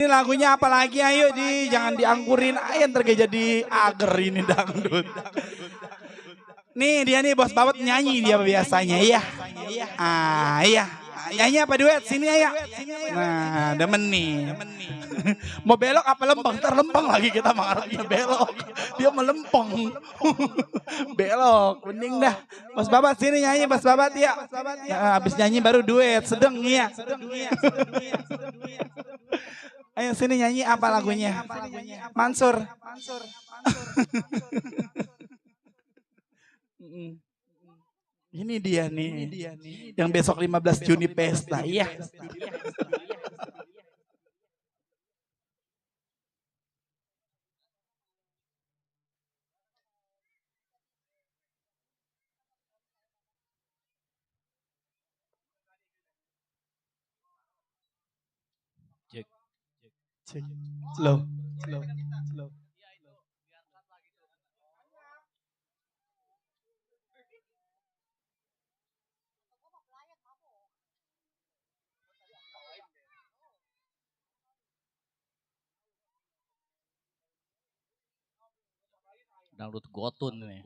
Ini lagunya apa lagi? Ayo jangan dianggurin aja ntar kayak jadi ager ini dangdut. Nih dia nih Bos Babot nyanyi dia biasanya ya. Iya. Nyanyi apa duet? Sini ya. Nah, demen nih. Mau belok apa lempeng? Ntar lempeng lagi kita mengarahnya belok. Dia melempeng. Belok, mending dah. Bos Babat sini nyanyi Bos Babat ya. Habis nyanyi baru duet, sedeng ya. Ayo sini nyanyi apa lagunya? Mansur. Ini dia nih. Yang besok 15 Juni pesta. Iya. Cek. Slow. Dangdut gotun nih.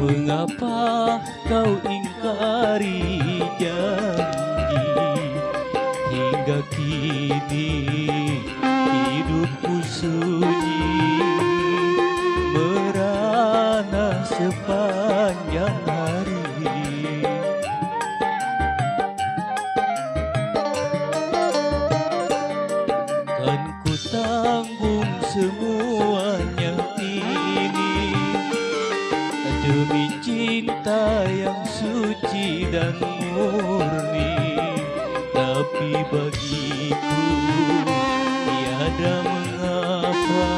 Mengapa kau ingkari janji hingga kini hidupku sunyi merana sepanjang hari. Kan ku tanggung semuanya ini demi cinta yang suci dan murni, tapi bagiku tiada mengapa,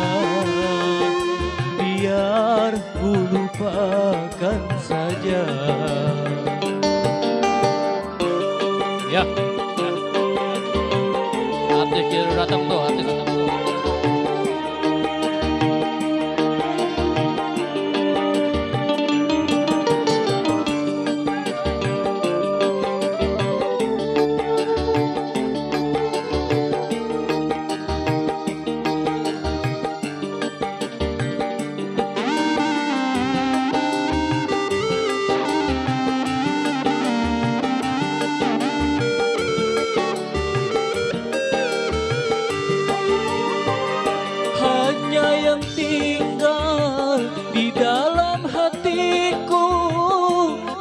biar ku lupakan saja. Ya, artis kira datang tuh, artis datang tuh. Yang tinggal di dalam hatiku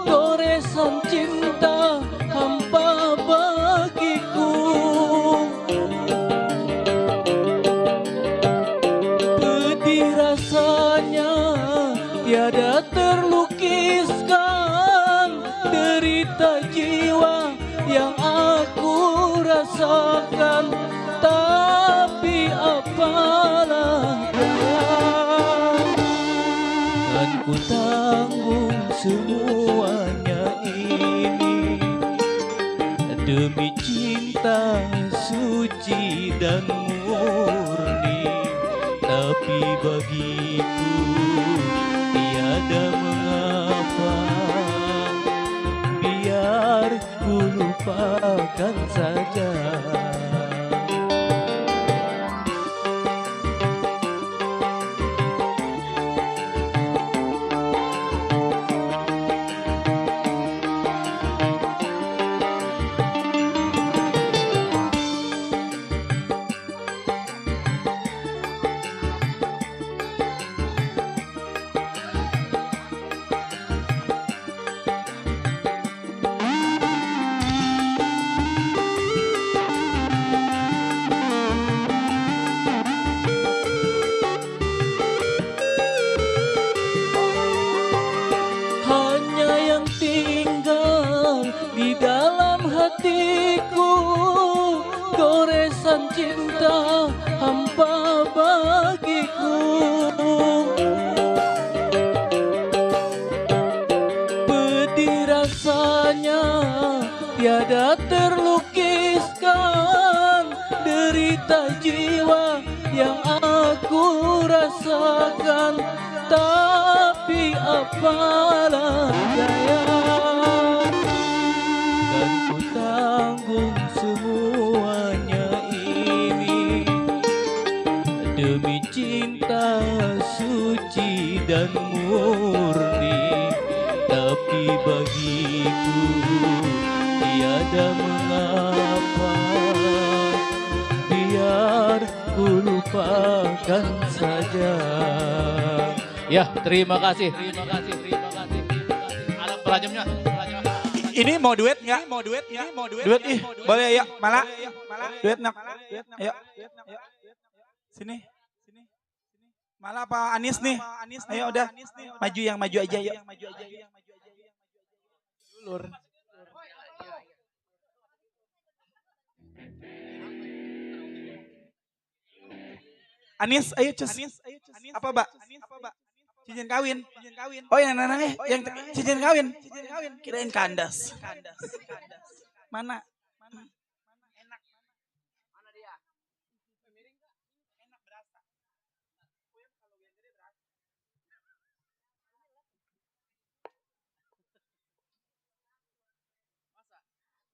goresan cinta hampa bagiku. Pedih rasanya tiada terlukiskan derita jiwa yang aku rasakan, tapi apalah ku tanggung semuanya ini demi cinta suci dan murni, tapi bagiku tiada mengapa, biar ku lupakan saja. rasanya tiada terlukiskan derita jiwa yang aku rasakan, tapi apalah daya, dan ku tanggung semuanya ini demi cinta suci dan murni. Tapi bagiku tiada mengapa, biar ku lupakan saja. Ya, terima kasih. Alam perajemnya. Ini mau duet nggak? Duet ih, boleh ya, malah. Duet nak. Ayo. Sini. Malah apa Anis nih? Ayo udah. Maju yang maju aja yuk. Dulur. Anis, ayo cus. Apa, Mbak? Cincin kawin. Oh, yang yang cincin kawin. Kirain kandas. Mana? Enak. Mana dia? Enak berasa.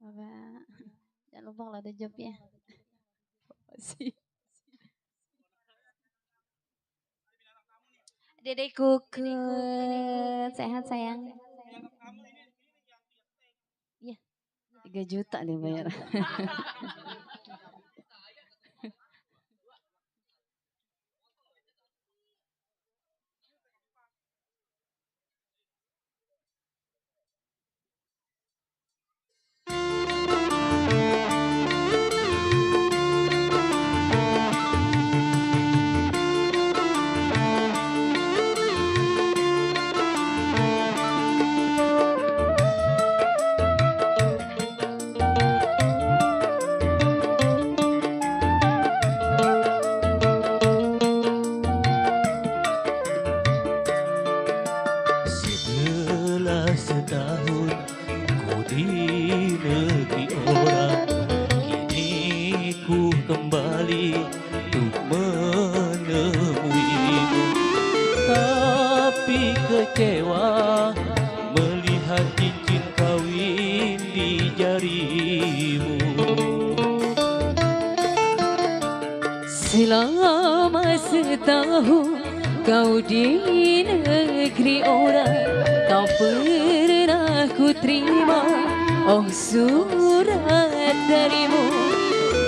Bapak, jangan lupa kalau ada job ya. Sih. Dedekku sehat sayang. Iya, 3 juta deh bayar. Setahun ku di negeri orang, kini ku kembali untuk menemuimu. Tapi kecewa melihat cincin kawin di jarimu. Selama setahun kau di negeri orang, tak pernah ku terima oh surat darimu.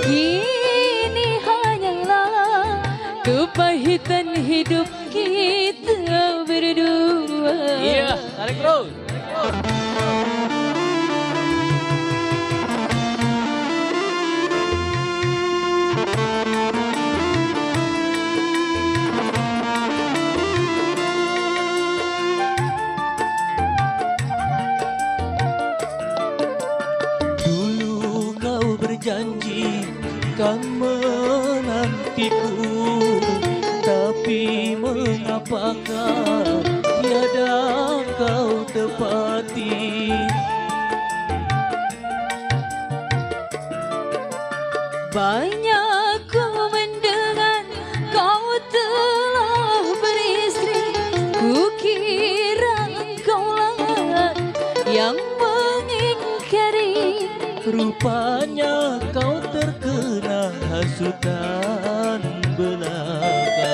Kini hanyalah kepahitan hidup kita berdua. Iya, tarik terus. Janji kan menantiku, tapi mengapakah tiada kau tepati? Banyak ku mendengar kau telah beristri, kukira engkaulah yang mengingkari. Rupanya kau terkena hasutan belaka.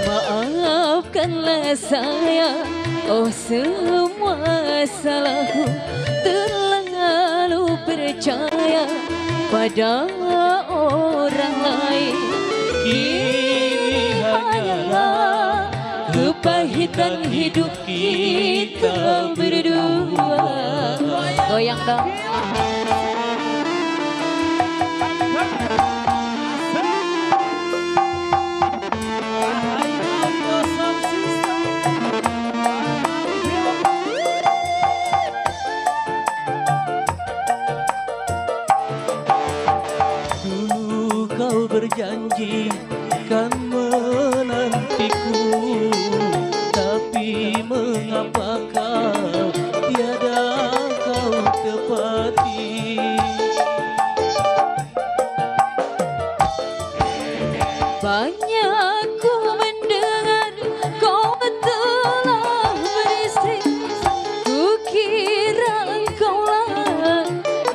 Maafkanlah saya, oh semua salahku, terlalu percaya pada orang lain. Kini hanyalah kepahitan hidup kita berdua. Goyang dong. Dulu kau berjanji kan menantiku, tapi mengapakah tiada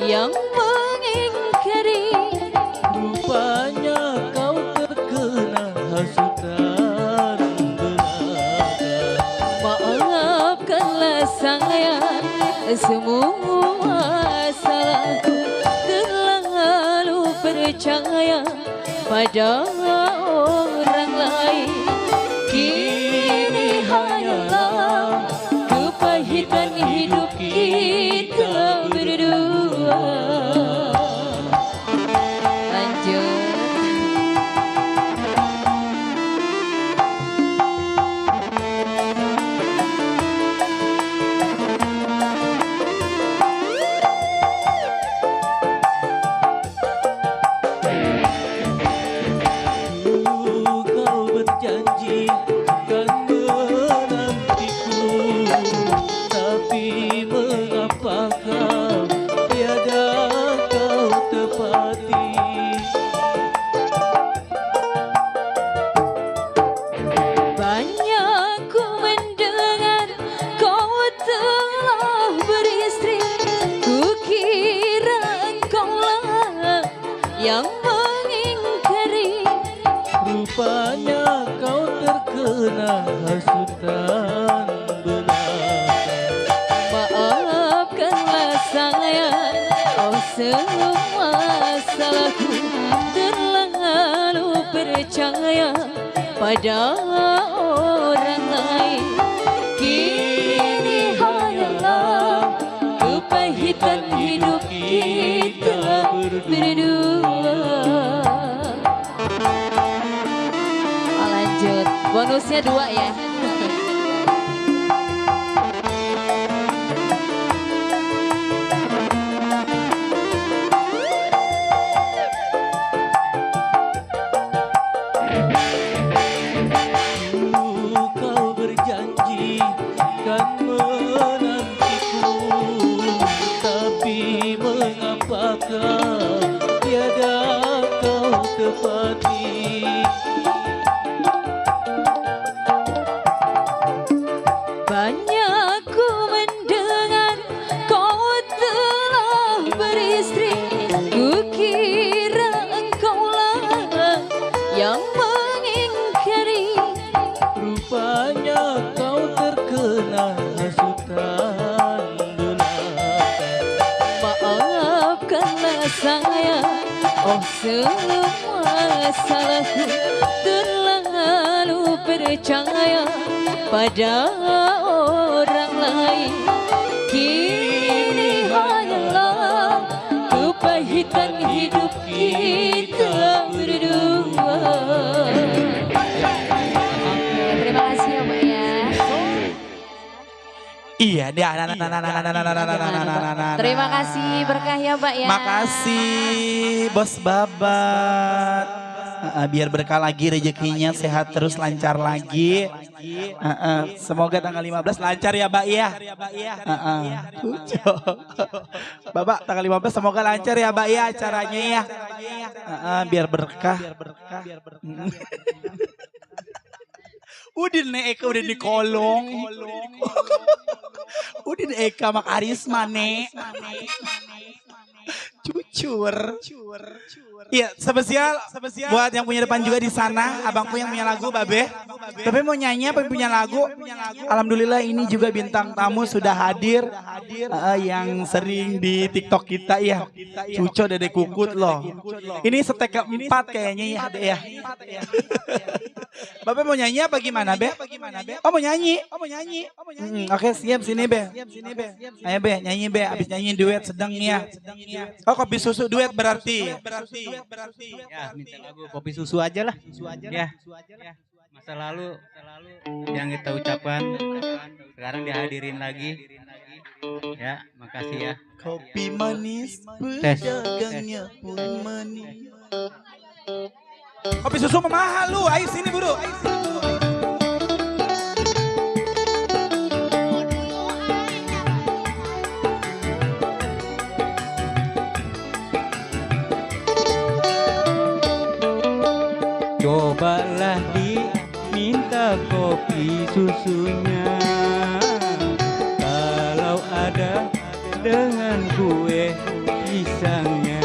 yang mengingkari. Rupanya kau terkena hasutan belaka. Maafkanlah sayang semua salahku, terlalu percaya pada orang lain. Kini hanyalah kepahitan hidup kita berdua. Lanjut. Kau berjanji kan menantiku, tapi mengapakah tiada kau tepati? Banyak ku mendengar kau telah beristri, kukira engkaulah yang mengingkari. Rupanya kau terkena hasutan belaka. Maafkanlah sayang, oh semua salahku, terlalu percaya pada orang lain. Kini hanyalah kepahitan hidup kita berdua. Lanjut, bonusnya 2 ya. Kau berjanji kan menantiku, tapi mengapakah tiada kau tepati? Banyak ku mendengar kau telah beristri, kukira engkaulah yang mengingkari. Rupanya kau terkena hasutan belaka. Maafkanlah sayang, oh semua salahku, terlalu percaya pada orang lain. Kini hanyalah kepahitan hidup kita berdua. Terima kasih ya Mbak ya. Iya, dia. Terima kasih berkah ya Mbak ya. Makasih Bos Babat. Biar berkah lagi rezekinya, sehat terus, lancar lagi. Semoga tanggal 15 lancar ya Mbak ya. Bapak tanggal 15 semoga lancar ya Mbak ya acaranya ya. Biar berkah. Udin Eka udah di kolong. Udin Eka mak Arisma nek. Cucur. Iya, spesial buat yang punya depan juga di sana. Abangku yang punya lagu, Babe. Babe mau nyanyi apa punya lagu? Alhamdulillah ini juga bintang tamu sudah hadir. Yang sering di TikTok kita ya. Cuco Dede Kukut loh. Ini setek keempat kayaknya ya, Dek ya. Babe mau nyanyi apa gimana, Be? Oh mau nyanyi? Oke, siap sini, Be. Ayo, Be, nyanyi, Be. Abis nyanyi duet sedang ya. Oh, kopi susu duet berarti. Ya, minta lagu kopi susu aja lah. Ya. Masa lalu yang kita ucapkan sekarang dihadirin lagi. Ya, makasih ya. Kopi manis, Tes. pedagangnya pun manis. Kopi susu mahal lu, ayo sini buru. Cobalah diminta kopi susunya, kalau ada dengan kue pisangnya.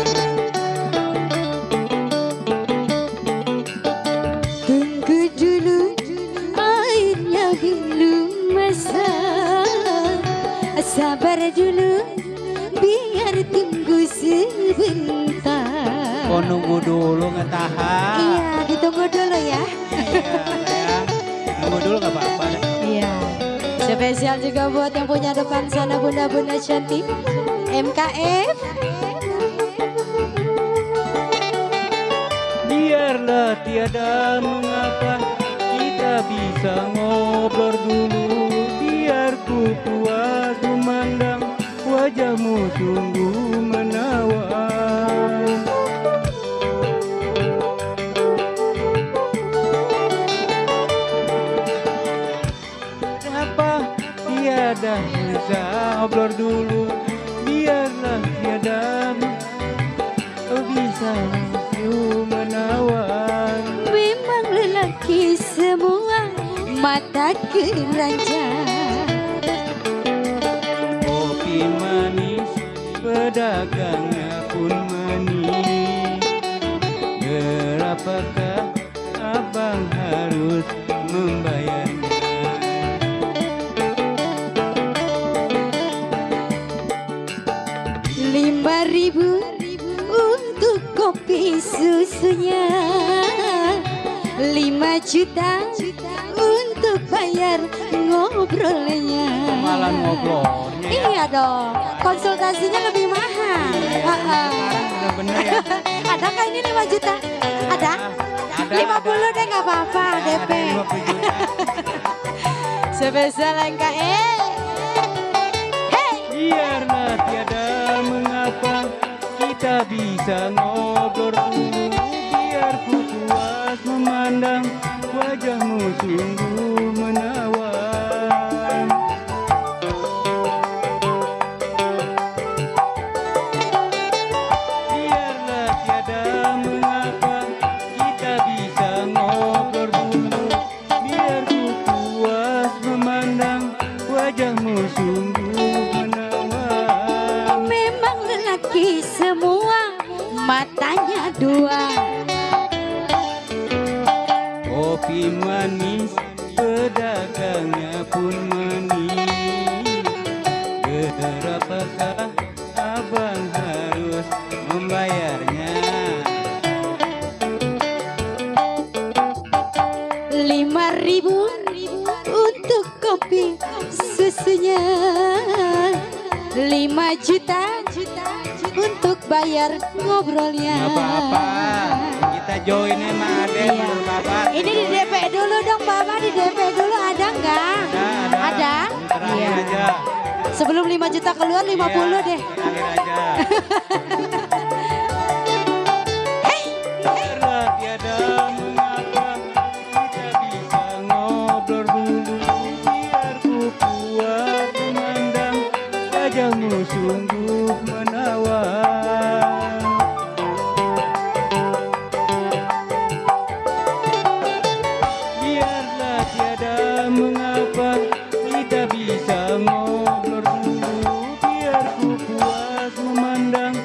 Tunggu dulu, airnya belum masak. Sabar dulu, biar tunggu sebentar. Kok nunggu dulu nggak tahan? Iya, ditunggu dulu ya. Iya, sayang. Nunggu dulu nggak apa-apa. Iya. Spesial juga buat yang punya depan sana bunda-bunda cantik. MKF. Biarlah tiada mengapa, kita bisa ngobrol dulu. Biar ku puas memandang wajahmu sungguh menawan. Kenapa tiada bisa ngobrol dulu? Biarlah tiada bisa langsung menawan. Memang lelaki semua mata keranjang. Kopi manis, pedagangnya pun manis. Berapakah abang harus membayarnya? 5.000 untuk kopi susunya, 5 juta untuk bayar ngobrolnya. Malah ngobrolnya. Iya dong, konsultasinya lebih mahal. Sekarang bener-bener ya. Adakah ini 5 juta? Ada? 50 deh nggak apa-apa, DP. Ada 50 juta. Sebesar NKE. Biarlah tiada mengapa, kita bisa ngobrol dulu. Biar ku puas memandang wajahmu sungguh menawan. Biarlah tiada mengapa, kita bisa ngobrol dulu. Biar ku puas memandang wajahmu sungguh menawan. Memang lelaki semua matanya dua. Kopi manis, pedagangnya pun manis. Berapakah abang harus membayarnya? 5.000 untuk kopi susunya, 5 juta untuk bayar ngobrolnya. Nggak apa-apa, kita join sama Ade Iya. menurut Bapak. Ini di DP dulu dong Bapak, di DP dulu ada nggak? Ada? Terakhir Iya. aja. Sebelum 5 juta keluar 50 Iya, deh. Terakhir aja. Biarlah tiada mengapa, kita bisa ngobrol dulu. Biar ku puas memandang wajahmu sungguh menawan. Biarlah tiada mengapa, kita bisa ngobrol dulu. Biar ku puas memandang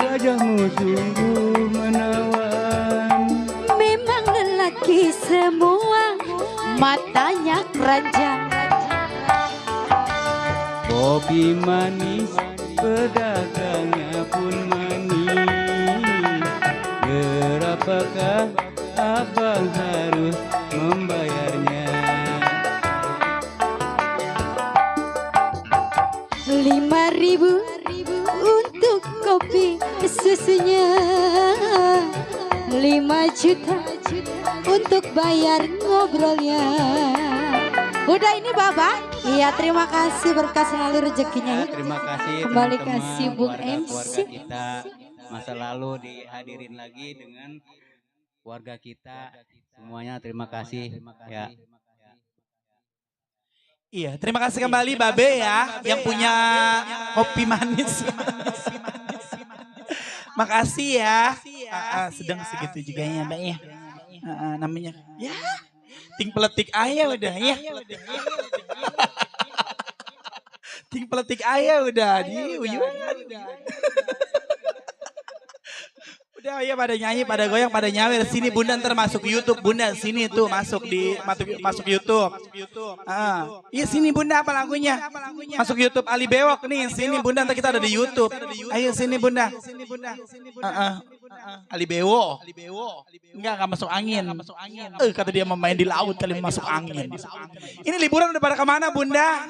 wajahmu sungguh menawan. Memang lelaki semua matanya keranjang. Kopi manis, pedagangnya pun manis. Berapakah abang harus membayarnya? 5.000 untuk kopi susunya, 5 juta untuk bayar ngobrolnya. Udah ini Bapak? Iya, terima kasih, berkah selalu rezekinya ya. Terima kasih Kembali teman-teman, kasih, Bung keluarga-keluarga MC. kita. Masa lalu dihadirin lagi dengan keluarga kita. Semuanya terima kasih. Ya. Iya, terima kasih kembali Babe ya yang punya kopi manis. Makasih ya. Sedang segitu juga ya Mbak ya. Namanya ya ting peletik ayah udah ya. Ting peletik ayah udah di uyuan. Udah ya pada nyanyi, pada goyang, pada nyawer. Sini Bunda ntar masuk YouTube. Bunda sini tuh masuk YouTube. Iya sini Bunda apa lagunya? Masuk YouTube Ali Bewok nih. Sini Bunda ntar kita ada di YouTube. Ayo sini Bunda. Ali Bewok. Enggak masuk angin. Kata dia memain di laut kali masuk angin. Ini liburan udah pada kemana Bunda?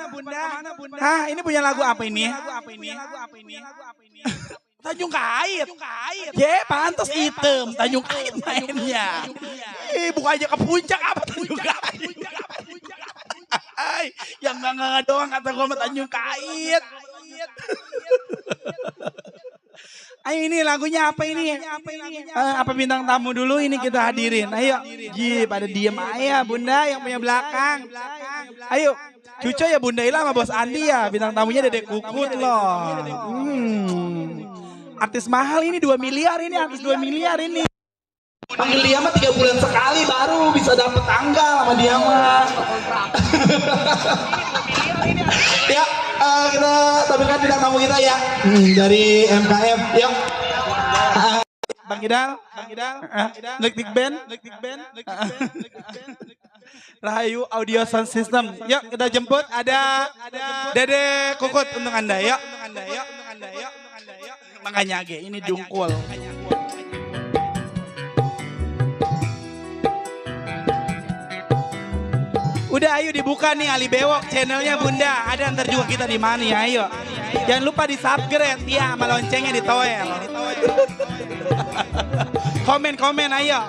Hah ini punya lagu apa ini? Tanjung Kait. Pantas hitam Tanjung Kait mainnya. Bukan aja ke puncak apa Tanjung Kait. Yang enggak doang kata gua sama Tanjung Kait. Ayo ini lagunya apa ini? Apa bintang tamu dulu ini kita hadirin. Ayo. Pada diem aja Bunda yang punya belakang. Ayo. Cuco ya Bunda Ila sama Bos Andi ya. Bintang tamunya Dedek Kukut loh. Artis mahal ini 2 miliar ini, artis 2 miliar ini. Panggil dia mah 3 bulan sekali baru bisa dapet tanggal sama dia mah. Ya, kita tampilkan bintang tamu kita ya. Dari MKF, yuk. Bang Idal, Lektik Band. Rahayu Audio Sound System. Yuk kita jemput ada Dede Kukut untuk Anda, yuk. Makanya Age, ini dungkul. Udah ayo dibuka nih Ali Bewok channelnya Bunda. Ada ntar juga kita di mana ya ayo. Jangan lupa di subscribe ya sama loncengnya ditoel. Komen ayo.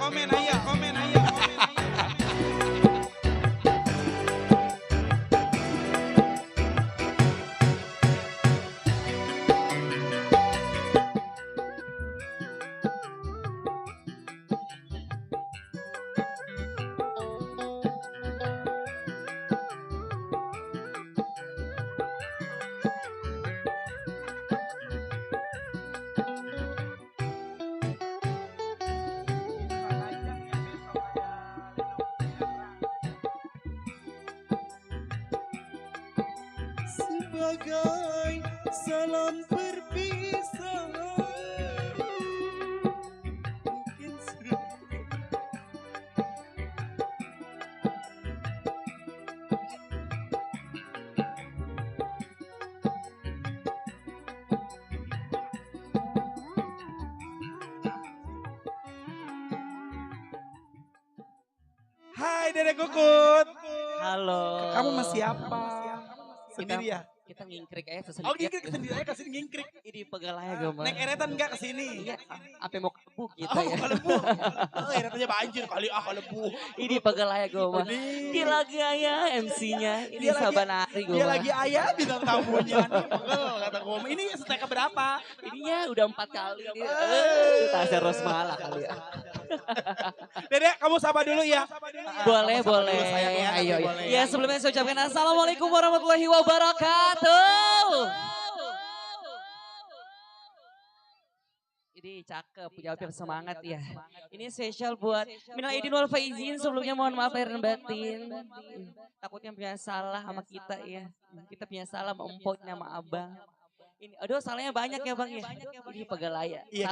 Sebagai salam perpisahan. Hai Dedek Kukut. Halo. Kamu masih apa? Sendiri ya? Kita ngingkrik aja Oh sedikit. ngingkrik sendiri aja kesini ngingkrik. Ini pegalaya gue mah. Naik eretan enggak kesini? Iya, apa mau kebu kita Oh ya. kalau bu. Eretannya banjir kali kalau bu. Ini pegalaya gue mah. Dia lagi ayah MC-nya. Ini Dia lagi- Sabanari gue Dia mah. lagi ayah bintang tamunya. Pegel kata gue. Ini setek berapa? Ininya udah 4 kali. Tasya Rosmala kali ya. Dedek kamu sabar dulu ya. Boleh. sayang ya. Ayo. Boleh Ya sebelumnya saya ucapkan Assalamualaikum warahmatullahi wabarakatuh. Ini cakep, jawabnya semangat ya. Ini spesial buat minal aidin wal faizin. Sebelumnya mohon maaf lahir dan batin. Takutnya punya salah sama kita ya. Kita punya salah sama empok sama abang. Ini, aduh salahnya banyak ya bang ya. Ini pegalaya. Iya,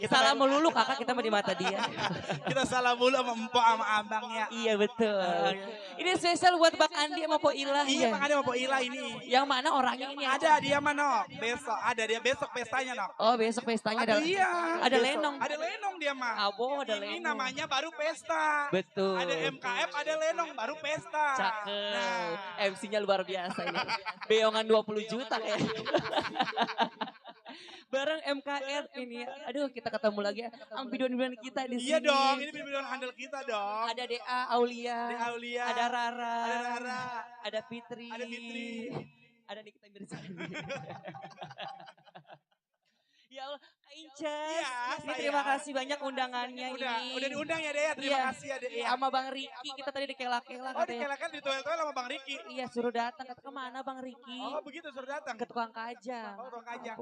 Salah melulu kakak kita mah di mata dia. Kita salah mulu sama empok sama abangnya. Iya betul. Ini spesial buat Bang Andi sama Po Ilah. Iya ya. makanya mau Po Ila ini. Yang mana orangnya ini Ada dia mana? Besok ada dia besok pestanya nok. Oh besok pestanya ada. Iya. Ada besok. lenong. Ada lenong dia mah. Abo ada Ini lenong. namanya baru pesta. Betul. Ada MKF, ada lenong, baru pesta. Cakep. Nah. MC-nya luar biasa ini. Beongan 20 juta ya. Bareng MKR ini. Aduh kita ketemu lagi ya. Ambiduan-ambiduan kita di sini. Iya dong, ini video handle kita dong. Ada DA Aulia. Ada Aulia. Ada Rara. Ada Rara. Ada Fitri. Ada Fitri. Ada Nikita Mirzani. Ya Allah, Kak Inces. Iya, Ini terima sayang. kasih banyak undangannya ini. Udah diundang ya Dea, terima Iya. kasih ya Dea. Sama Bang Riki, kita tadi dikela-kela Oh katanya. dikelakan di toilet sama Bang Riki. Iya, suruh datang. Kata kemana Bang Riki? Oh begitu suruh datang. Ke tukang kajang. Oh tukang kajang.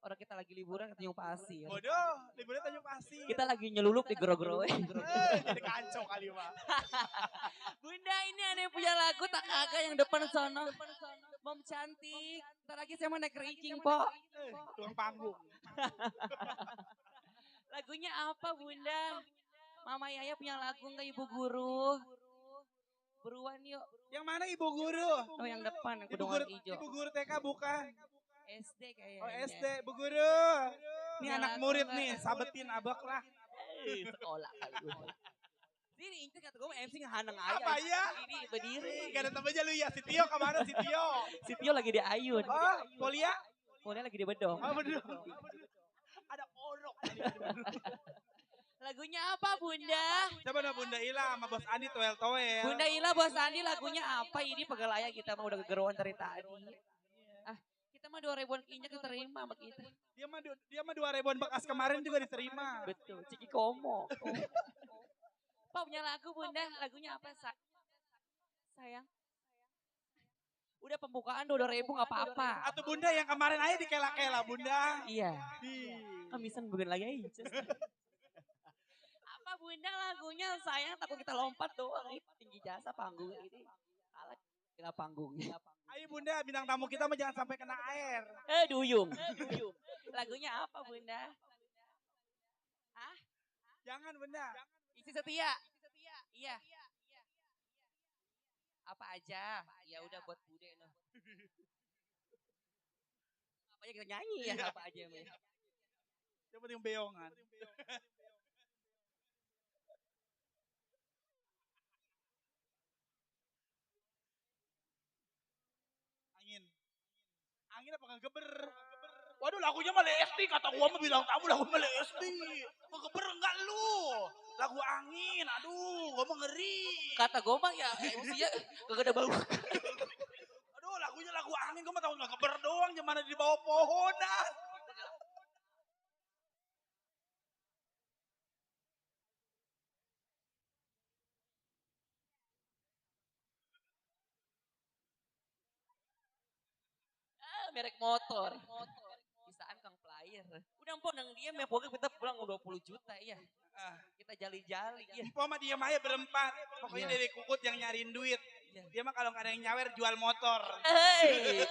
Orang kita lagi liburan ke Tanjung Pasir. Bodoh, liburan Tanjung Pasir. Kita lagi nyelulup di Grogro. Jadi kacau kali mah. Bunda ini ada yang punya lagu tak kagak yang depan sono. Mom cantik. Ntar lagi saya mau naik riking, Po. Tukang panggung. Lagunya apa Bunda? Mama Yaya punya lagu nggak Ibu Guru? Buruan yuk. Yang mana Ibu Guru? Oh yang depan, yang Ibu kudungan Guru, hijau. Ibu Guru TK bukan? SD kayaknya. Oh SD, Bu Guru. Ini Punya anak lagu murid nggak? nih, sabetin abak lah. Sekolah kali gue. Ini ingat kata gue MC ngehaneng aja. Apa ya? Ini berdiri. Gak ada temennya lu ya, si Tio kemana si Tio? Si Tio lagi di Ayun. Oh, Polia? Polnya lagi di Bedong. Oh bener. Ada orok. Lagunya apa Bunda? Coba dong Bunda Ila sama Bos Andi toel-toel. Bunda Ila Bos Andi lagunya apa? Ini pegalaya kita mah udah kegeruan dari tadi. Ah, kita mah 2000-an kinyak diterima sama kita. Dia mah 2000-an bekas kemarin juga diterima. Betul, Ciki Komo. Pak punya lagu Bunda, lagunya apa sayang? Udah pembukaan 2.000 nggak apa-apa. Atau Bunda yang kemarin aja dikela-kela Bunda. Iya. Ih. Kamisan bukan lagi aja. Apa Bunda lagunya sayang takut kita lompat doang. Tinggi jasa panggung ini. Kalah kita panggungnya. Ayo Bunda, bintang tamu kita mah jangan sampai kena air. Duyung. Lagunya apa Bunda? Hah? Jangan Bunda. Isi setia. Iya. Apa aja? Ya udah buat Bude noh. Apa aja kita nyanyi ya apa aja ya. Yang penting beongan. Angin apa ngegeber? Waduh lagunya mah Lesti, kata gua mah bilang tamu lagu mah Lesti. Ngegeber enggak lu? Lagu angin, aduh gua mah ngeri. Kata gue mah ya MC-nya gak ada bau. Aduh lagunya lagu angin, gua mah tahu ngegeber doang, gimana di bawah pohonan. Merek motor. Bisaan Kang Player. Udah mpok nang dia ya pokoknya kita pulang 20 juta ya. Kita jali-jali ya. Empo mah dia mah ya berempat. Pokoknya dari Kukut yang nyariin duit. Dia mah kalau nggak ada yang nyawer jual motor. Hey.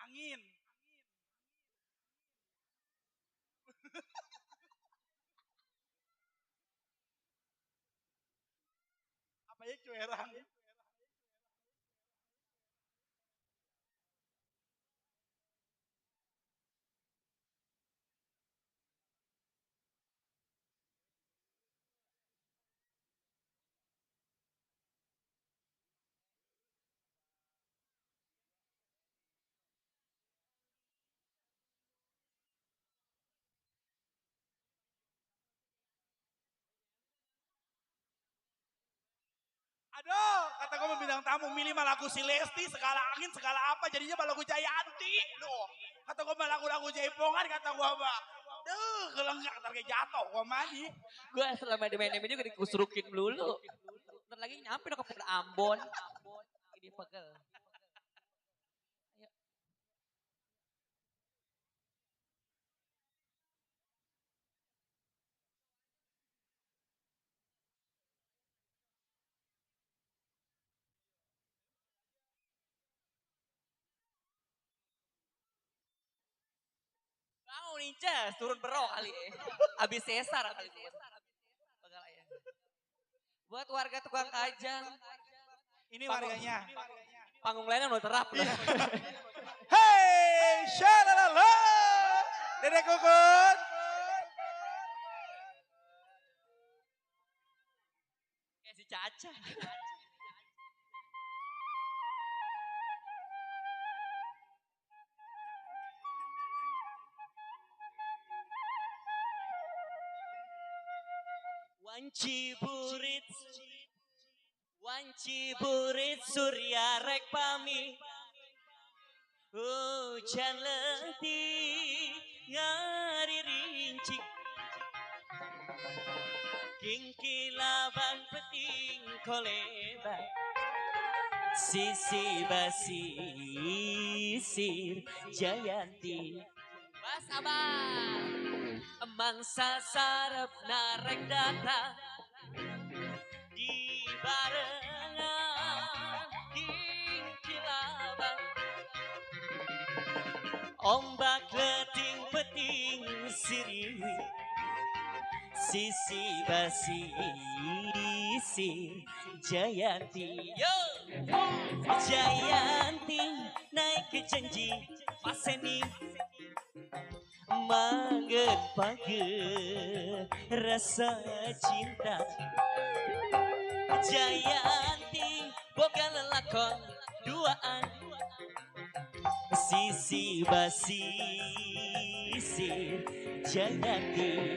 Angin. Apa ya cuerang? Aduh, kata gue bintang tamu milih mah lagu si Lesti, segala angin, segala apa, jadinya mah lagu Jayanti. Duh, kata gue mah lagu-lagu Jaipongan, kata gue mah. Duh, kalau enggak, ntar kayak jatuh gue mah nih. Gue selama di main juga dikusrukin dulu. Ntar lagi nyampe dong ke Ambon. Ini pegel. Mau Ninjas, turun berok kali ya. Habis sesar kali itu. Pegal ya. Buat warga tukang kajang. Ini warganya. Panggung lainnya udah terap lah. Hey, syalalala. Dedek Kukut. Kayak si Caca. Wanci burit surya rek pami hujan letih ngari rincik kingkilaban peting kolebat sisi basisir Jayanti Mas Abang mangsa sarep narek datang barengan kincilabang ombak leting peting sirih sisi basi si Jayanti yo Jayanti naik ke janji paseni mangget page rasa cinta Jayanti boga lelakon duaan sisi basi si Jayanti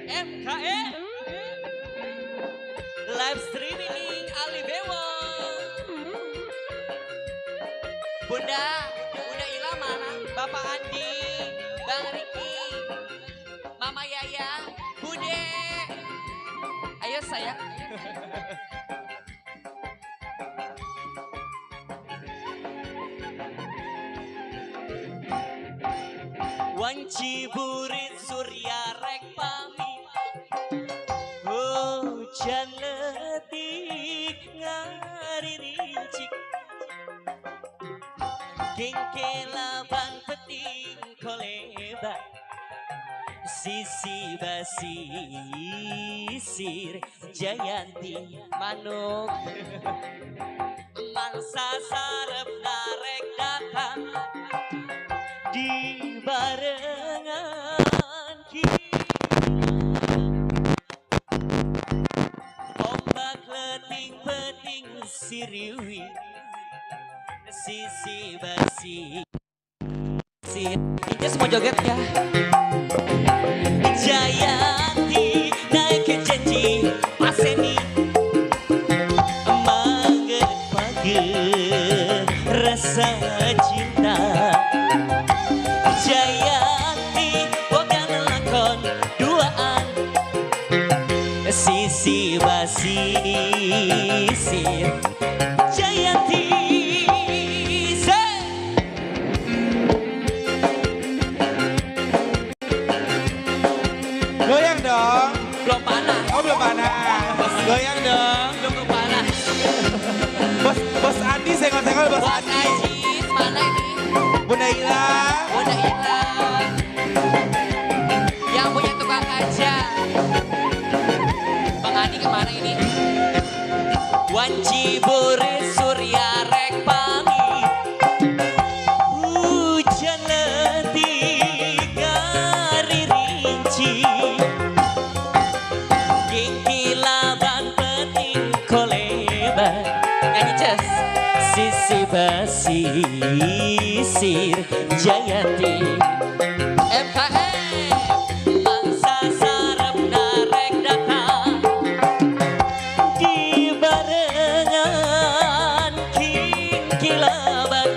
MKE live streaming Ali Bewo Bunda Ila mana Bapak Andi Bang Riki Mama Yaya Bude ayo saya Wanci burit surya rek pamit hujan letik ngarincik kengkelaban peting koleba sisi basi sir Jayanti manuk mangsa sarep narek datang di barengan ombak leting peting siriwi sisi basi si Inces mau joget ya Jayanti naik ke janji paseni mangget page rasa cinta Jayanti boga lakon duaan sisi basi sir Jayanti Goyang dong. belum panas Oh belum panas. Goyang dong. belum panas Bos Andi senggol-senggol bos Bos Andi. Ajis mana ini Bunda Ila. udah hilang yang punya tukang kaca Bang Adi kemana ini Wanci buris surya rek pamit hujan letik ngaririnci kengkilaban peting koleba nyanyi Ces sisi basi sir Jayanti MKM mangsa sarep narek datang di barengan kingkilaban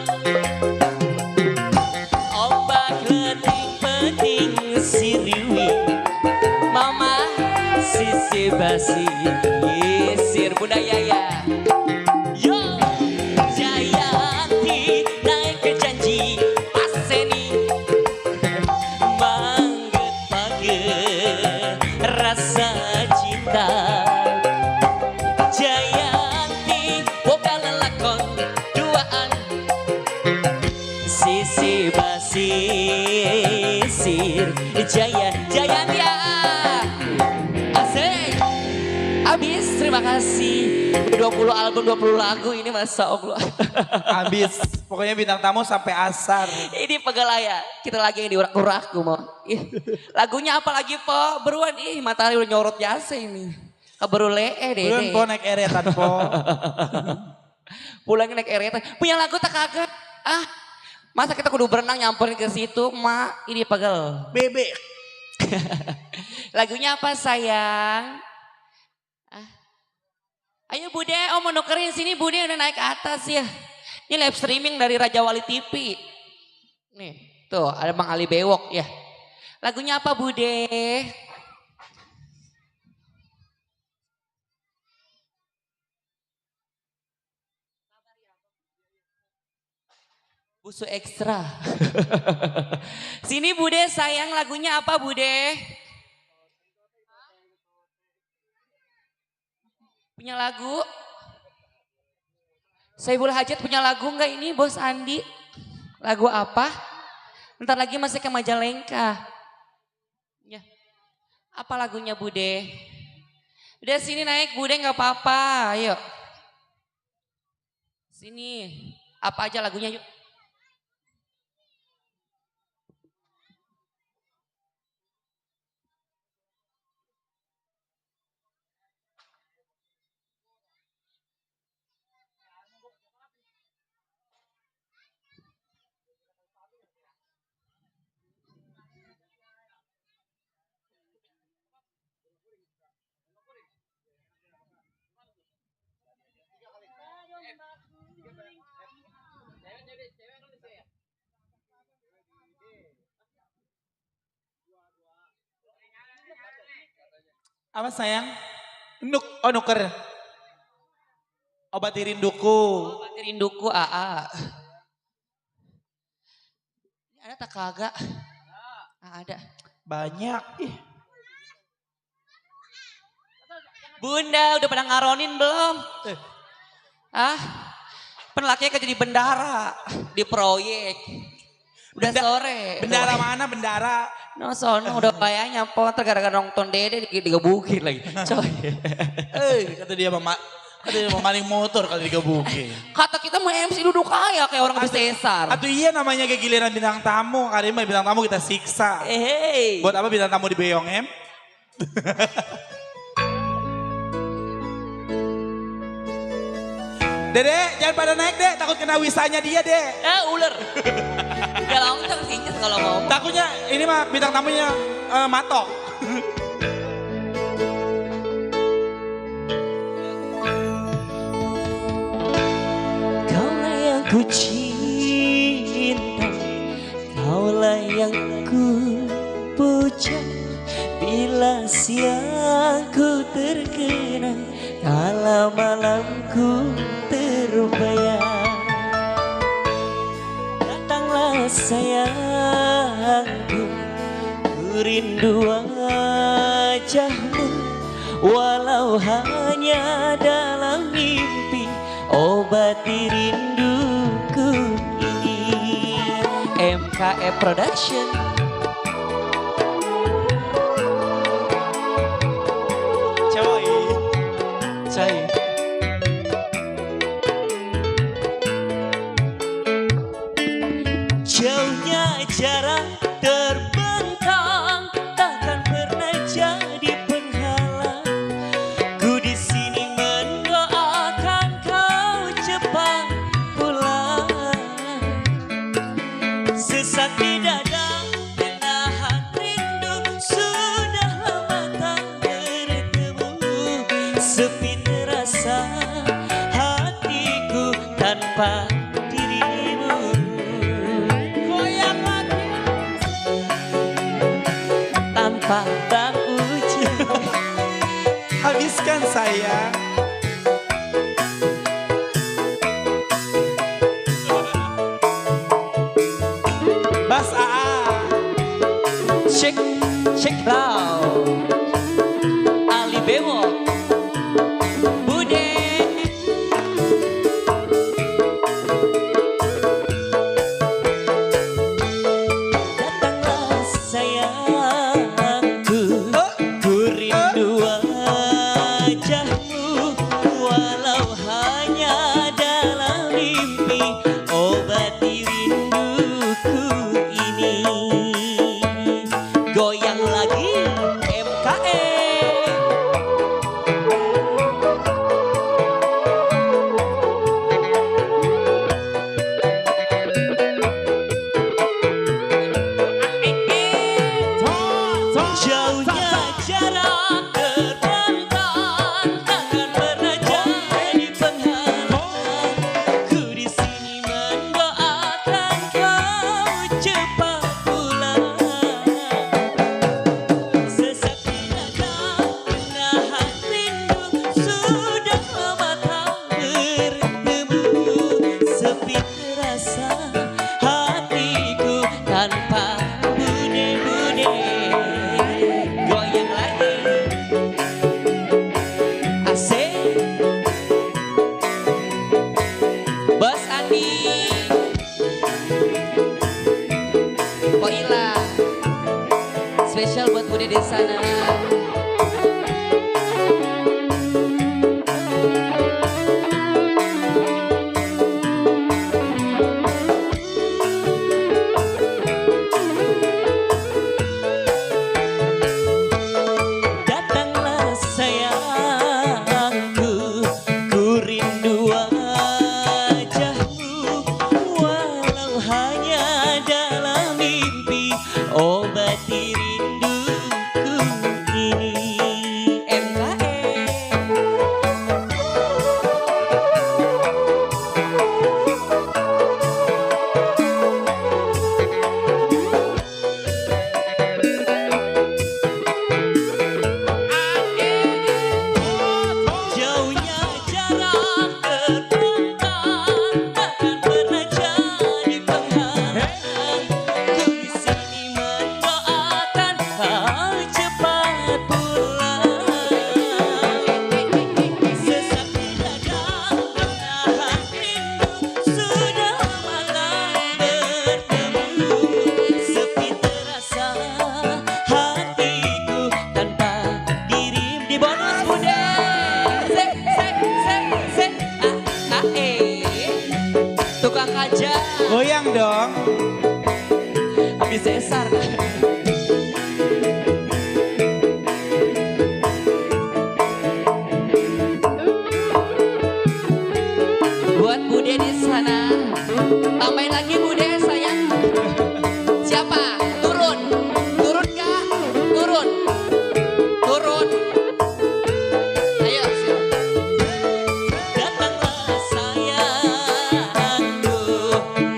ombak leting peting siriwi mama sisi basi sir Bunda Yaya yo Jayanti naik ke janji paseni mangget page rasa cinta Jayanti boga lelakon duaan sisi basi sir Jayanti asik habis terima kasih 20 album 20 lagu ini masa Allah Habis. Pokoknya bintang tamu sampai asar. ini pegalaya kita lagi yang diurak-urak mau lagunya apa lagi po beruan matahari udah nyorot jasa ini keberu lee Belum dede po naik eretan po. pulang naik eretan punya lagu tak kagak masa kita kudu berenang nyamperin ke situ mak ini pegel Bebek. lagunya apa sayang ayo Bude mau nukerin sini Bude udah naik ke atas ya ini live streaming dari Raja Wali TV nih tuh ada Bang Ali Bewok ya lagunya apa Bude Busu ekstra. Sini Bude sayang lagunya apa Bude? Punya lagu? Saiful Hajat punya lagu nggak ini Bos Andi? Lagu apa? Bentar lagi masih ke Majalengka. Ya. Apa lagunya Bude? Udah sini naik Bude nggak apa-apa, ayo. Sini, apa aja lagunya yuk. Apa sayang? Oh nuker. Obat rinduku. Obat rinduku AA. Ada tak kagak? Ada. Banyak. Ih. Bunda udah pada ngaronin belum? Ah, penlakinya kerja di bendara, di proyek. Udah sore. Bendara mana bendara? No sono udah bayarnya potong gara-gara nonton Dede digebukin lagi. Coy. Kata dia memaling motor kali digebukin. Kata kita mau MC duduk kayak orang habis sesar. Atau iya namanya kayak giliran bintang tamu. Kali ini bintang tamu kita siksa. Hey. Buat apa bintang tamu di Beyong em? Dede, jangan pada naik deh, takut kena wisanya dia deh. Ular. Gak lama kita kesincis kalau mau. Takutnya ini mah bintang tamunya matok. Kaulah yang ku cinta, kaulah yang ku puja. Bila siangku terkenang, kala malamku terbayang. Datanglah sayangku, ku rindu wajahmu. Walau hanya dalam mimpi, obati rinduku ini. MKE Production. Jauhnya jarak terbentang, takkan pernah jadi penghalang. Ku di sini mendoakan kau cepat pulang. Sesak di dada menahan rindu, sudah lama tak bertemu. Sepi terasa hatiku tanpa dirimu. Tanpa tak ujian. Habiskan sayang. Bas AA. Shake, shake now. Ali Bemo. Bude. Datanglah sayangku, ku rindu wajahmu. Walau hanya dalam mimpi, obati rinduku ini. Goyang lagi MKE di sana. Datanglah sayangku, ku rindu wajahmu, walau hanya dalam mimpi, obati rinduku ini. MKM. Jauhnya jarak terbentang, takkan pernah jadi penghalang. Ku di sini mendoakan kau cepat pulang. Sesak di dada menahan rindu, sudah lama tak bertemu. Sepi terasa hatiku tanpa dirimu. Di bonus bude. Tukang kaca. Goyang dong. Habis sesar. Buat bude di sana. Tambahin lagi bude sayang. Siapa? Turun. Turun gak? Turun. Turun. Ayo. Datanglah sayangku,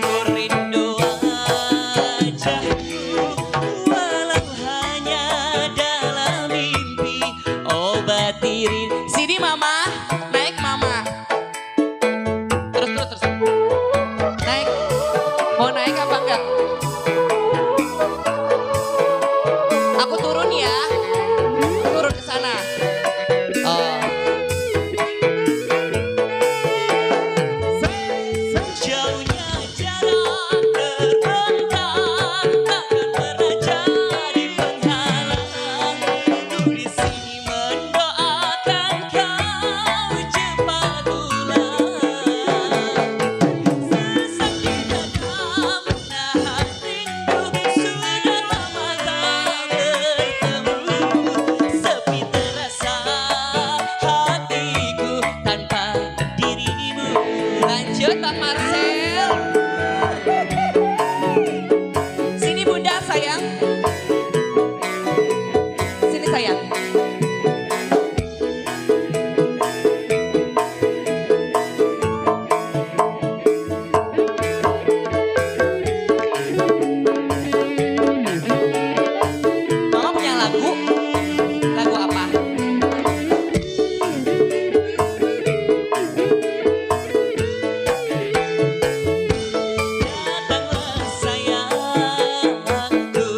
ku rindu wajahmu, walau hanya dalam mimpi, obati rindu. Sini mama. Naik mama. Terus. Naik. Mau naik apa enggak? Aku turun ya. Turun ke sana. Oh. Jauhnya jarak terbentang, takkan pernah jadi penghalang. Ku di sini mendoakan kau cepat pulang. Sesak di dada menahan rindu, sudah lama tak bertemu. Sepi terasa hatiku tanpa dirimu. Lanjut Bang Marcel. Sini Bunda sayang. Sini sayang. Mama punya lagu. Lagu apa? Datanglah sayangku,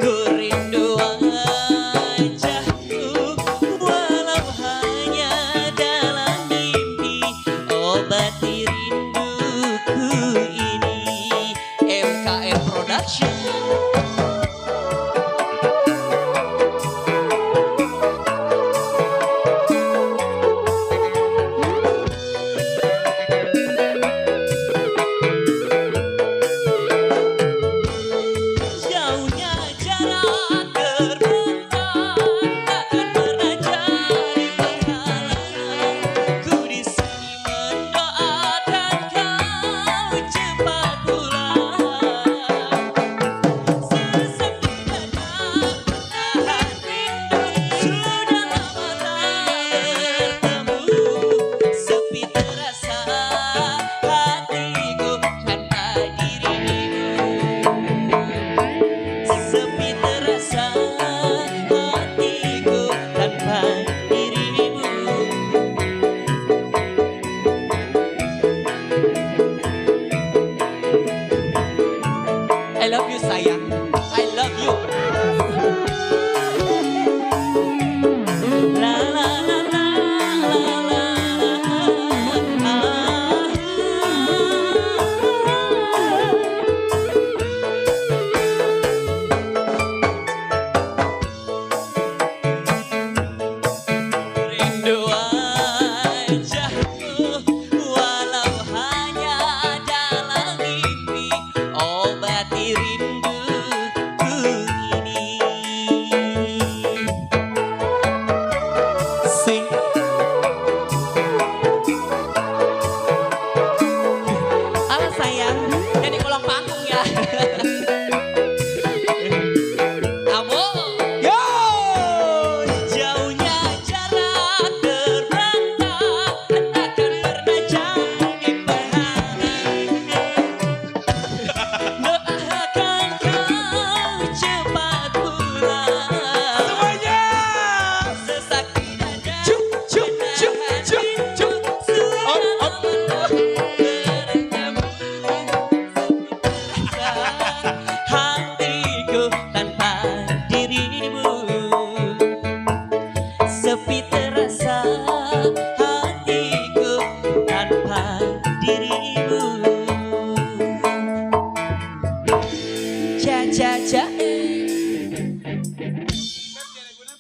ku rindu wajahmu,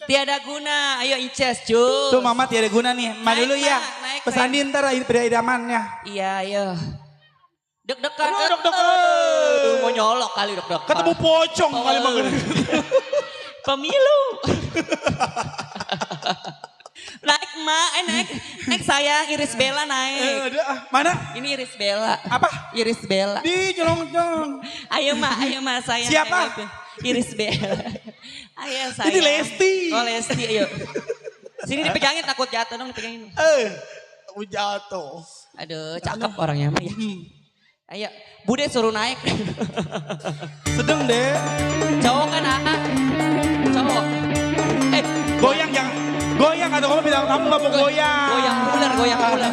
Tiada guna, ayo Inces cus. Tuh mama tiada guna nih. Ma Naik, dulu ya. Ma, naik, Pesanin ntar idamannya. Iya ayo. Deg-degan. Aduh, deg-degan. Mau nyolok kali deg-degan. Ketemu pocong kali makan. Pemilu. Naik Ma, naik sayang Iris Bella naik. Mana? Ini Iris Bella. Apa? Iris Bella. Di nyolong. Ayo Ma sayang. Siapa? Iris Bella. Ayo sayang. Ini Lesti. Oh Lesti, ayo. Sini dipegangin takut jatuh dong dipegangin. Jatuh. Aduh, cakep orangnya mah ya. Ayo, Bude suruh naik. Sedang deh. Cowok kan cowok. Goyang jangan. Goyang atau kamu bilang kamu gak mau goyang. Goyang ular.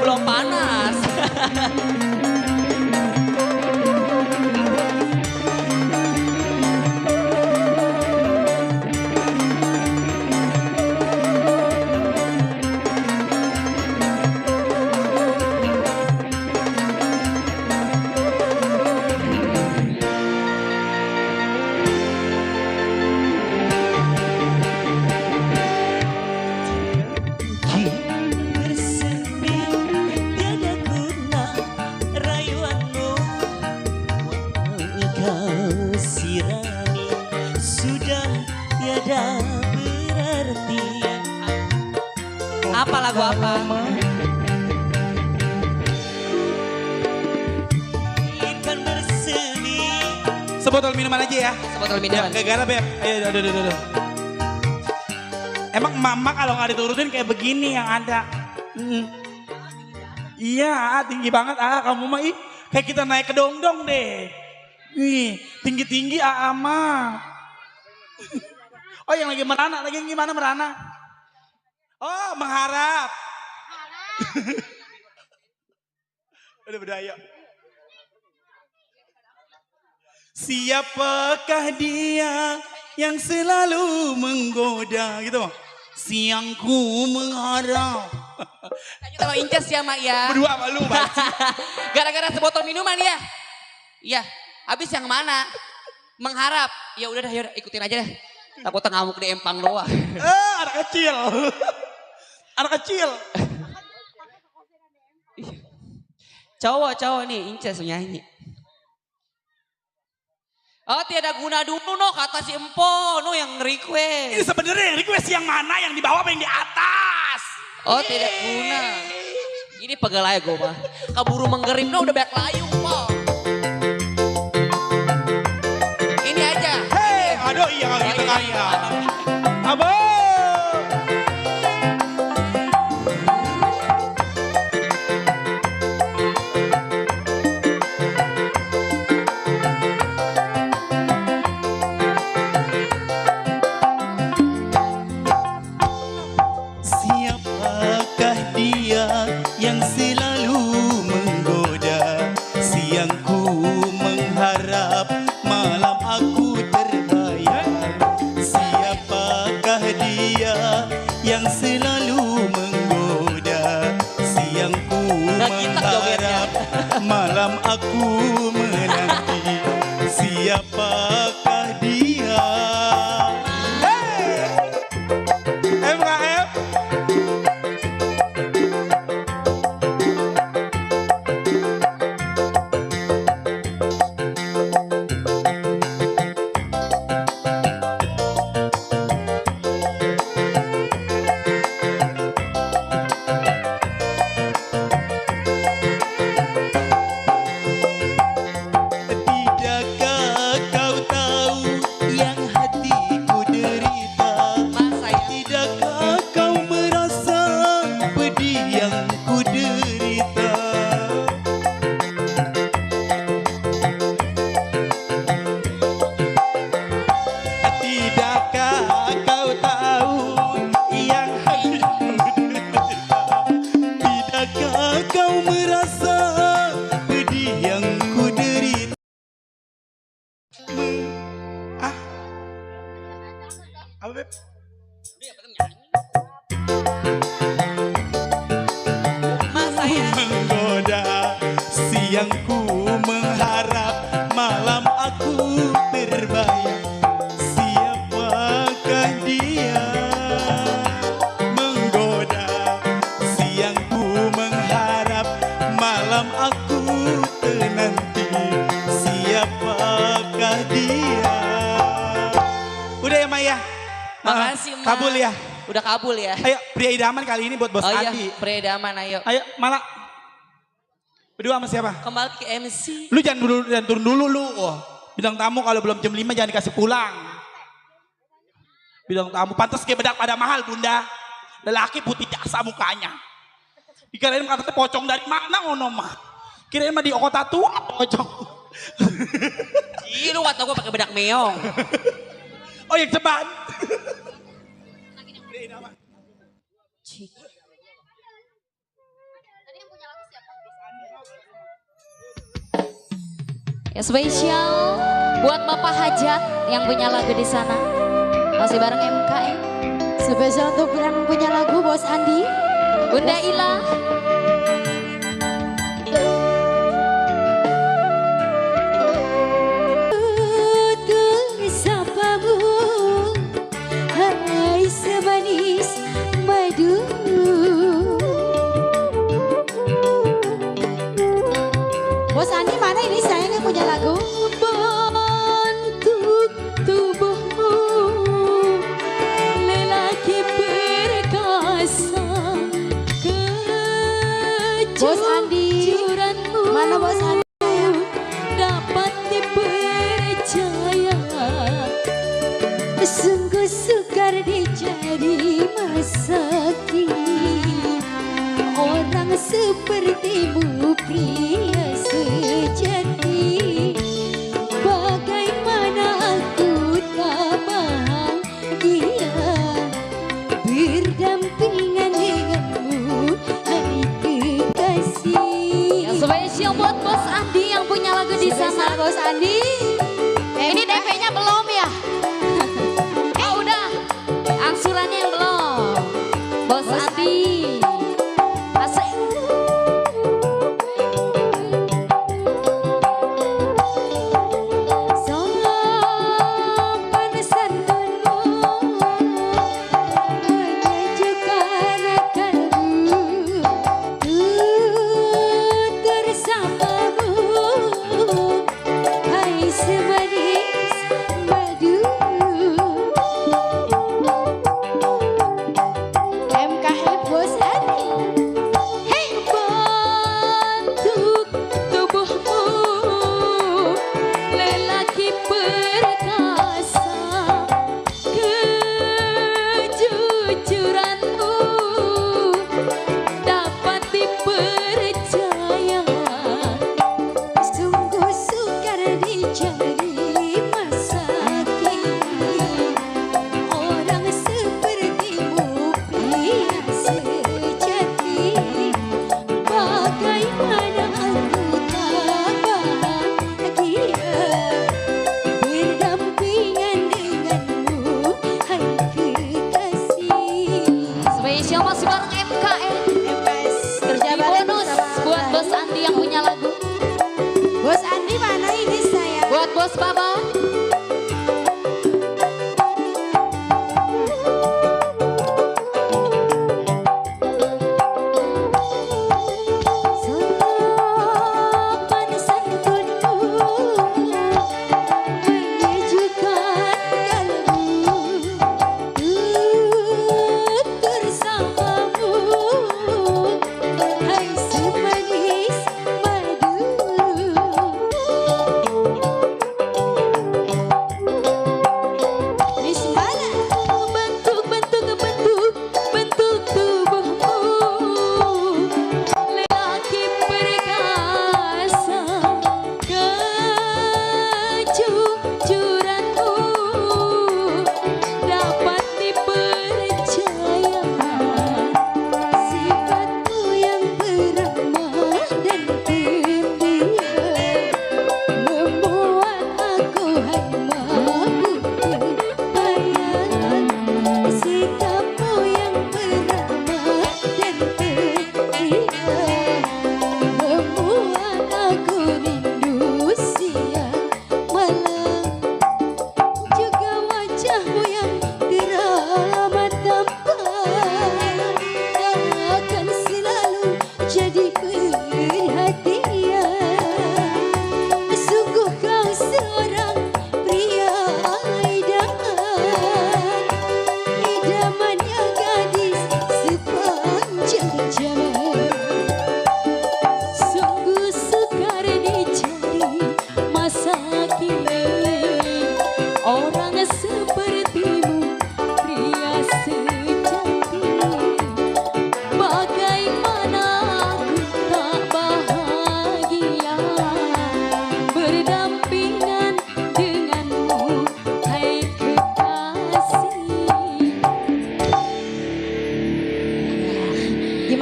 Belum panas. Bersemi tiada guna rayuanmu, kau sirami sudah tiada berarti. Apa lagu apa? Ikan bersemi Sebotol minuman aja ya. Sebotol minuman. Gara-gara Beb. Ayo, aduh. Emang mama kalau nggak diturutin kayak begini yang ada. Iya, tinggi banget kamu mah kayak kita naik ke dongdong deh. Nih, tinggi-tinggi mah. Oh, yang lagi merana, lagi yang gimana merana? Oh, mengharap. Udah berdaya. Siapakah dia yang selalu menggoda gitu? Siangku mengharap. Tanya sama Inces ya Mak ya. Berdua sama lu, Pak. Gara-gara sebotol minuman ya. Iya, habis yang mana? Mengharap. Ya udah dah, ikutin aja deh. Takutnya ngamuk di empang doang. Anak kecil. Anak kecil. Cowok nih, Inces nyanyi. Oh tiada guna dulu no kata si Empo no yang request. Ini sebenarnya yang request yang mana, yang di bawah apa yang di atas? Oh tidak guna. Ini pegel aja gue mah. Kaburu menggerim no udah banyak layung po. Ini aja. Hei, aduh iya kalau gitu kan ya. Abo. Siapakah dia yang selalu menggoda? Siangku mengharap, malam aku terbayang. Siapakah dia yang selalu menggoda? Siangku mengharap, malam aku menanti. Siapakah dia? MKM. Tidakkah kau tahu yang hatiku derita? Tidakkah kau merasa pedih yang ku derita? Tidakkah kau tahu yang hatiku derita? Tidakkah kau merasa pedih yang ku derita? Apa Beb? Masa ya. Menggoda, siangku mengharap, malam aku terbayang. Siapakah dia Makasih Mas. Kabul ya. Udah kabul ya. Ayo pria idaman kali ini buat bos Oh iya, Andi. predaman ayo. Ayo malah. Berdua sama siapa? Kembali ke MC. Lu jangan turun dulu lu. Oh, bidang tamu kalau belum jam 5 jangan dikasih pulang. Bidang tamu pantas kayak bedak pada mahal bunda. Lelaki putih jasa mukanya. Dikirain katanya pocong dari mana ngono mah. Kirain mah di kota tua pocong. Ih lu gak tau gue pakai bedak meong. Oh yang ceban. Ya spesial buat Bapak Hajat yang punya lagu di sana. Masih bareng MKM. Spesial untuk yang punya lagu Bos Andi. Bunda Ila. Tersapamu, hai semanis madu. Bos Andi mana ini sayangnya punya lagu? Bentuk tubuhmu lelaki perkasa, Bos Andi, mana Bos Andi? Dapat dipercaya. Sungguh sukar dicari masa kini. Orang sepertimu pria sejati. Bagaimana aku tak bahagia berdampingan denganmu, hai kekasih. Yang spesial buat Bos Andi yang punya lagu di sana. Bos Andi. Ini DP-nya belum ya? Oh udah, angsurannya yang belum. Bos Andi. Asik. Sopan santunmu menyejukkan kalbu, bersamamu, hai semanis madu. MKM Bos Andi. Hey, Bentuk tubuhmu lelaki perkasa, kejujuranmu dapat dipercaya. sungguh sukar dicari masa kini. Orang sepertimu pria sejati. Bagaimana aku tak bahagia berdampingan denganmu, hai kekasih. Spesial masih bareng MKM. Kerja Di bareng bonus bersama buat Bos Andi yang punya lagu. Bos Andi mana ini saya? Buat Bos Baba. Sopan santunmu menyejukkan kalbu, bersamamu, hai semanis madu.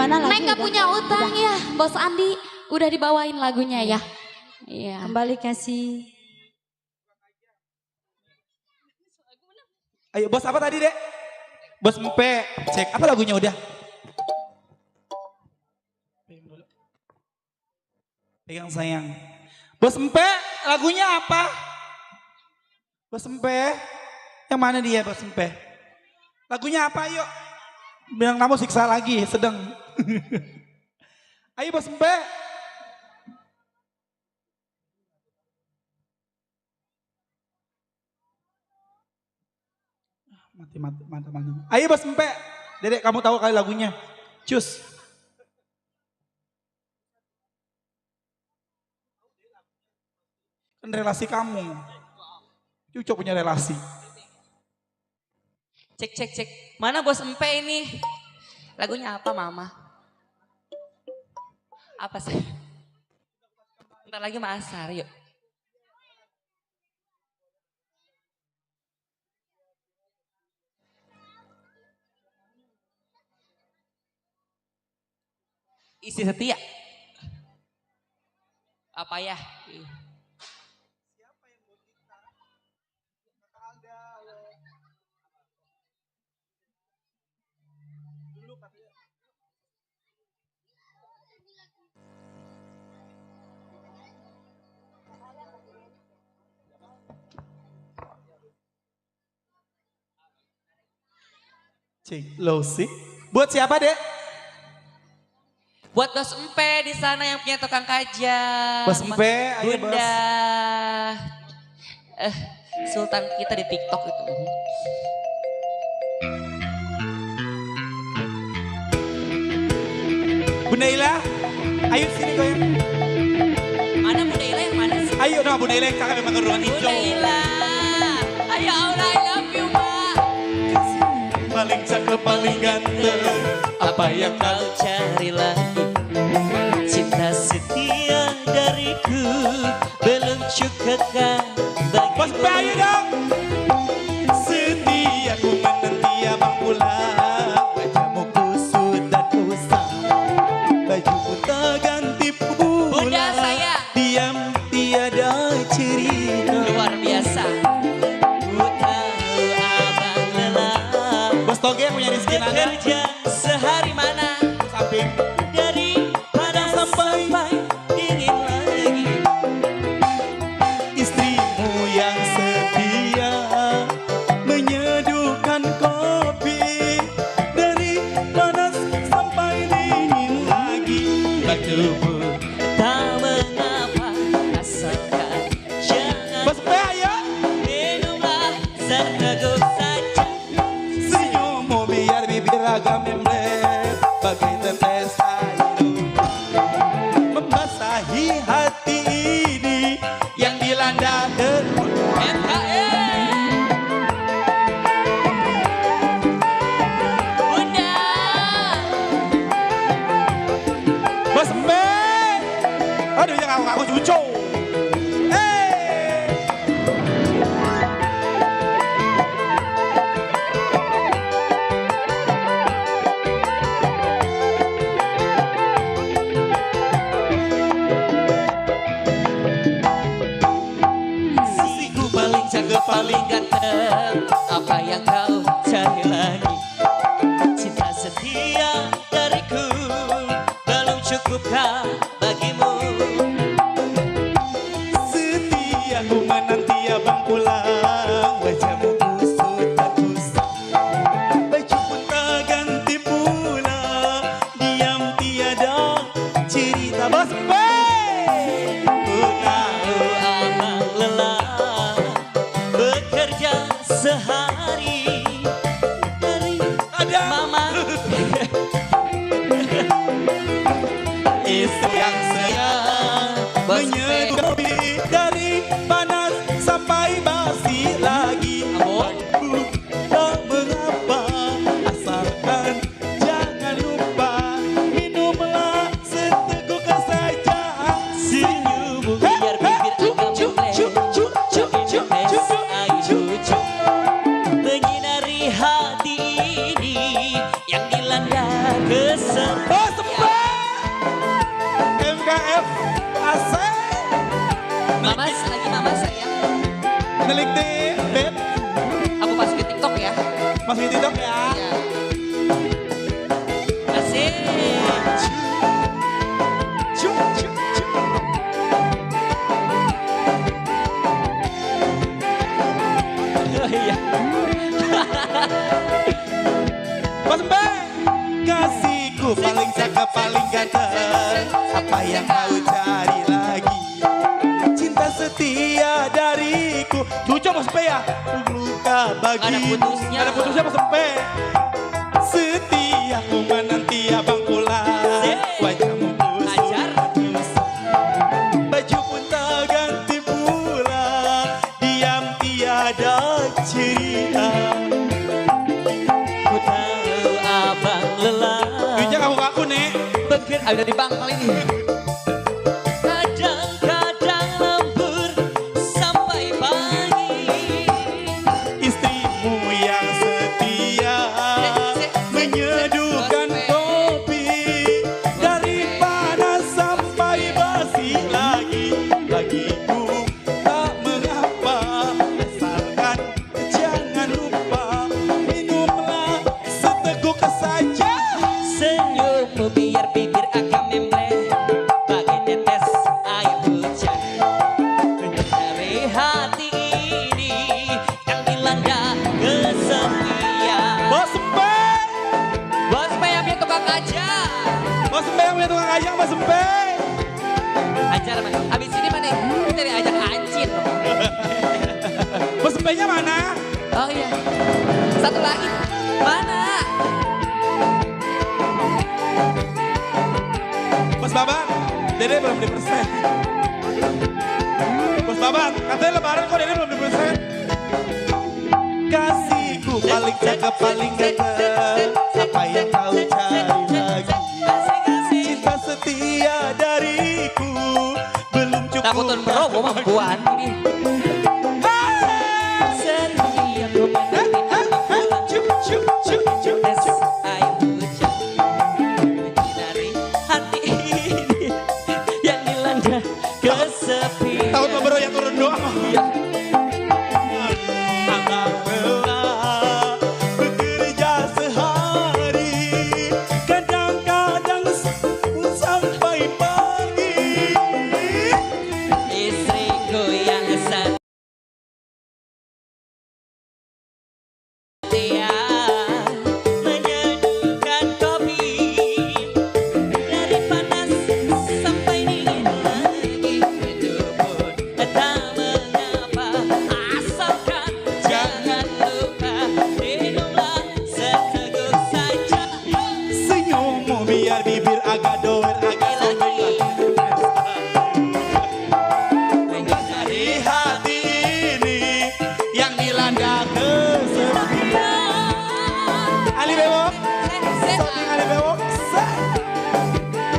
Gimana lagi? Neng gak punya utang ya, Bos Andi. Udah dibawain lagunya ya. Iya. Kembali kasih. Ayo bos apa tadi dek? Bos Mpe, cek apa lagunya udah? Pegang sayang. Bos Mpe, lagunya apa? Bos Mpe, yang mana dia Bos Mpe? Lagunya apa yuk? Bilang kamu siksa lagi, sedang. Ayo Bos Mpe. Mati. Ayo Bos Mpe. Dedek kamu tahu kali lagunya. Cus. Kan relasi kamu. Cucok punya relasi. Cek. Mana Bos Empe ini? Lagunya apa Mama? Apa sih? Bentar lagi Masar, yuk. Isi setia. Apa ya? Cik, lo sih. Buat siapa dek? Buat Bos Empe di sana yang punya tukang kaja. Bos Empe, ayo Bos. Bunda. Sultan kita di TikTok itu. Bunda Ila, ayo sini goyang. Mana Bunda Ila yang mana sih? Ayo nah Bunda Ila yang kakak memang ke ruangan hijau. Bunda Ila. Ayo Aura, I love you Mbak. Paling cakep, paling ganteng. Apa yang kau cari lagi? Cinta setia dariku belum cukupkah bagi Bos Mpe ayo dong. Setia ku menanti abang pulang. Wajahmu kusut dan usang. Bajumu tak ganti pula. Bunda saya. Diam tiada cerita. Luar biasa. ku tahu abang lelah Bos Toge punya Rizky Nanda. bekerja sehari Mana? Samping. dari panas sampai dingin lagi. Istrimu yang setia menyeduhkan kopi dari panas sampai dingin lagi. Bajumu. Tak mengapa asalkan jangan Bos Mpe ayo. minumlah seteguk saja. Senyummu biar bibir agak membleh bagai tetes air membasahi hati ini yang dilanda debu. Bunda. Bos Mpe, aduh yang aku cucu. Sisiku paling cakep paling ganteng. Apa yang kau cari lagi? Cinta setia dariku belum cukupkah bagimu? Setia ku menanti abang pulang. Wajahmu kusut tak usang. Baju pun tak ganti pula. Diam tiada cerita. Bos Mpe. Ku tahu abang lelah bekerja sehari dari Ada mama istri yang sayang menyeduh kopi dari panas sampai basi lagi. Aku tak mengapa asalkan jangan lupa minumlah seteguk saja. senyummu biar bibir agak membleh tetes air cucu menyinari hati ini yang dilanda keser. Bos ya. Luka bagi. Ada putusnya. Ada putusnya Mas Empe. Setia ku menanti abang pulang. Wajahmu Ajar. baju pun tak ganti pula. Diam tiada cerita. Ku tahu abang lelah. Duitnya ngaku-ngaku nek. Ada di bangkal ini. Kadang-kadang lembur sampai pagi. Istrimu yang setia menyeduhkan kopi dari panas sampai basi lagi. Bagiku tak mengapa, asalkan jangan lupa minumlah seteguk saja. Senyummu biar bibir agak membleh bagai tetes air hujan. Dari hati ini yang dilanda kesepian. Bos Empe, Bos Peyam yang tukang kaca. Bos Empe yang punya tukang kajang, Bos Empe. Ajar mana? Abis ini mana? Kita cari ajak ancin. Bos Empe-nya mana? Oh iya. Satu lagi. Mana? Bos Babat, Dede belum dipersen. Bos Babat, katanya lebaran kok Dede belum dipersen. Kasihku paling cakep, paling ganteng. Apa yang kau cari lagi? Cinta setia dariku belum cukup. Takutun bro, gue mah buan. Ini. Setia ku menanti abang pulang. Cup, cup, cup, cup, Tetes cup. air hujan dari hati ini yang dilanda kesepian. Tahun Bro yang turun doang. Abang lelah bekerja sehari, kadang-kadang sampai pagi. Istriku yang setia menyeduhkan kopi dari panas sampai dingin lagi. Itu pun tak mengapa, asalkan jangan lupa minumlah seteguk saja. Senyummu biar bibir agak doer, agak sobek dari hati ini yang dilanda kesepian. Ali Bewok, shooting Ali Bewok,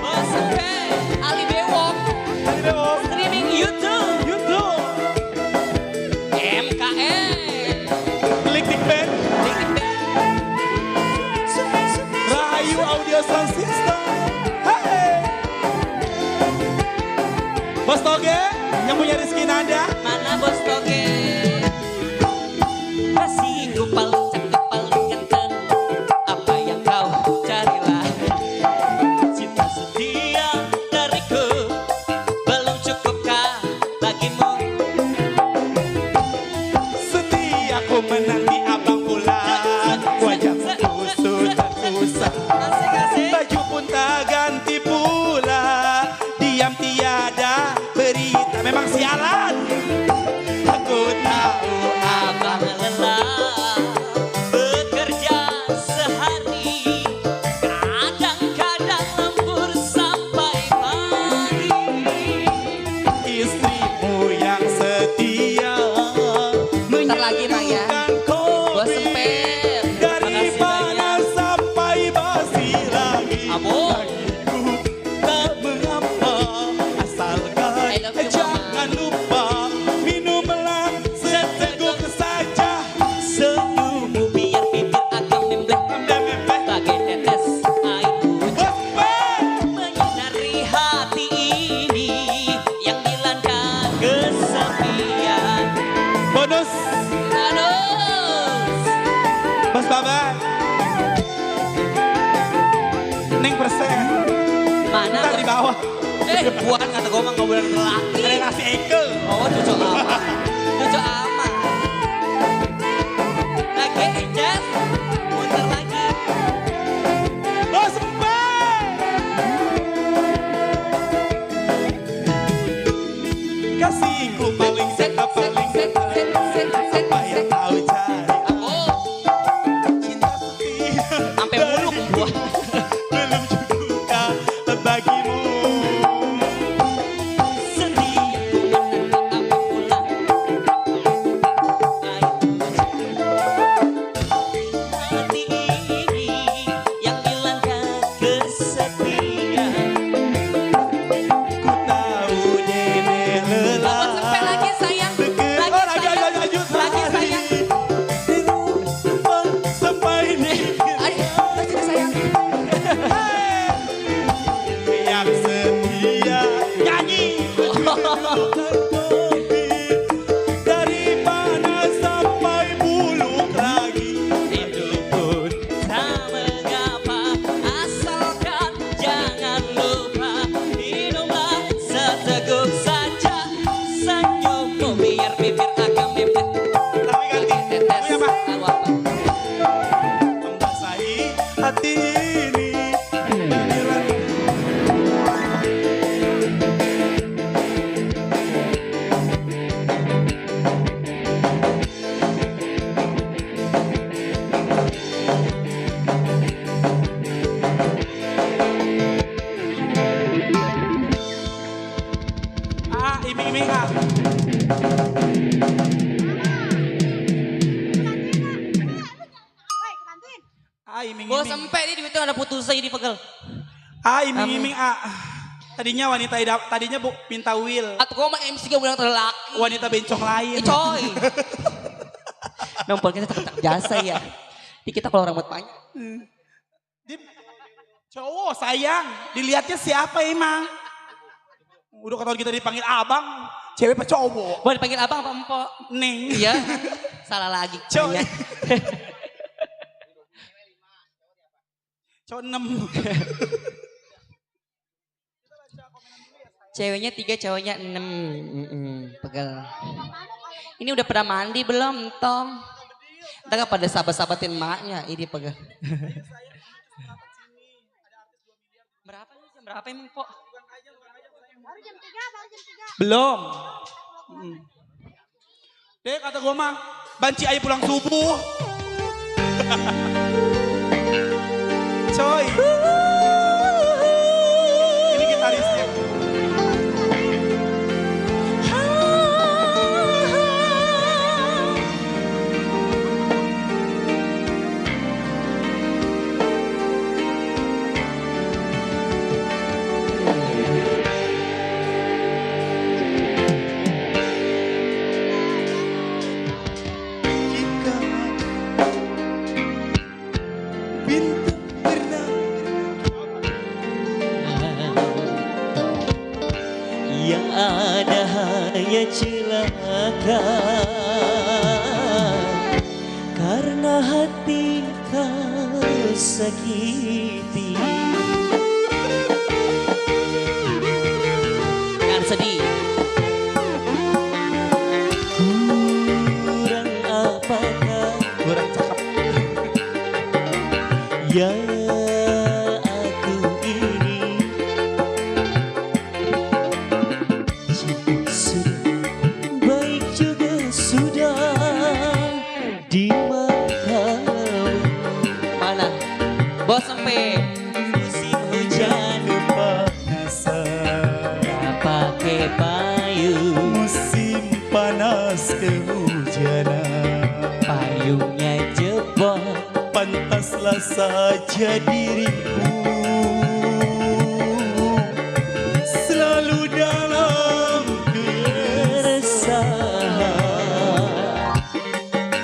Bos Empe, Ali Bewok. Ali Bewok, streaming YouTube YouTube, MKM. Klik Dikband, Rahayu Audio Sound System. Hey. Bos Toge yang punya Rizky Nada. Mana Bos Toge? Kasihku paling cakep, paling ganteng. Apa yang kau carilah? Cinta setia dariku belum cukupkah bagimu? Setia ku menanti abang pulang. Wajahmu kusut dan kusam. Asik-asik. Baju pun tak ganti pula. Diam tiada berita. Memang sialan. Aku tahu Abang lelah bekerja sehari, kadang-kadang lembur sampai pagi. istrimu yang setia Bentar lagi, Pak, ya. menyeduhkan Bos kopi Empem. dari Makasih panas sampai basi lagi. Abo. Bagiku tak mengapa, asalkan I love you, jangan lupa minumlah seteguk saja. Senyummu biar bibir agak membleh bagai tetes air hujan menyinari hati ini yang dilanda kesepian. Bonus, Bonus. Bos Babat, Neng persen, Mana ntar di bawah. buan kata gue mah gak boleh lelaki. Ada nasi Ekel. Oh cucu ama. Cucu ama. Lagi Jess. Muter lagi. Bos Empe. Kasihku paling cakep, paling ganteng. Apa hati ini. Iming-iming ah. Iming-iming. Gua sampai nih duitnya ada putus saya dipegel. Iming-iming Tadinya wanita tadinya minta Will. Atau kau mah MC gak bilang terlaki. Wanita bencong lain. Coy. Nampol kita tak jasa ya. Di kita kalau rambut panjang. Cowok sayang, dilihatnya siapa emang? Udah ketahuan kita dipanggil abang, cewek apa cowok? Boleh dipanggil abang apa empok? Neng. Iya. Salah lagi. Cowok. Iya. Cowok 6. Ceweknya 3, cowoknya 6. Pegel. Ini udah pada mandi belum, Tom? Kita gak pada sahabat-sahabatin maknya, ini pegel. Berapa nih? Jam berapa emang, Pok? Baru jam 3. Belum. Dek kata gue mah, banci aja pulang subuh. Coy. Ini gitarisnya. Yang ada hanya celaka karena hati kau sakiti. Jangan sedih. Kurang apakah Kurang cakep. yang aku ini? Baik juga sudah di matamu. Mana? Bos sampai. Musim hujan Panasan. gak pakai payung, Musim panas kehujanan. payungnya jebol. Pantaslah saja diriku selalu dalam Keresahan.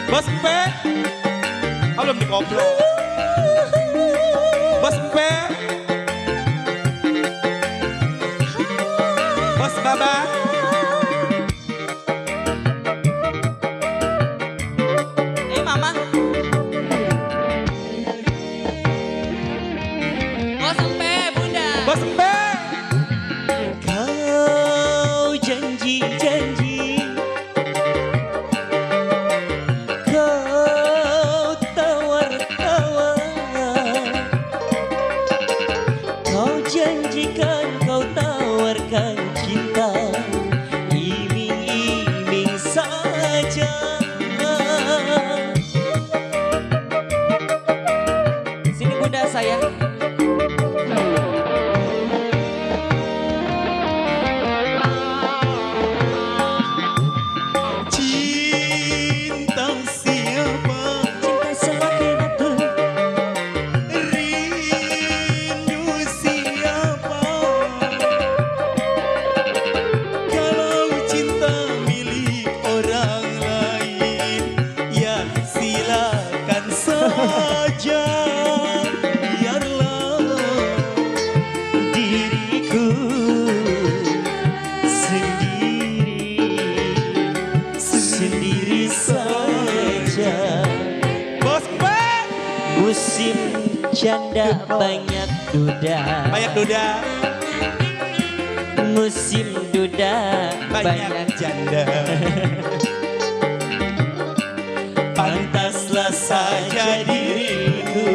Bos P. Belum dikoplo. Bos P. Bos Baba. Mama. Bos sampai, Bunda. Bos P. Kau janji-janji, kau tawar-tawar, kau janjikan, kau tawarkan cinta, iming-iming saja. Sini Bunda saya. Cinta siapa? Cinta semakin aku, Rindu siapa? Kalau cinta milik orang lain, ya silakan saja. Biarlah diriku sendiri saja. Bos P. Musim janda banyak duda, Banyak duda, musim duda banyak janda. Pantaslah saja diriku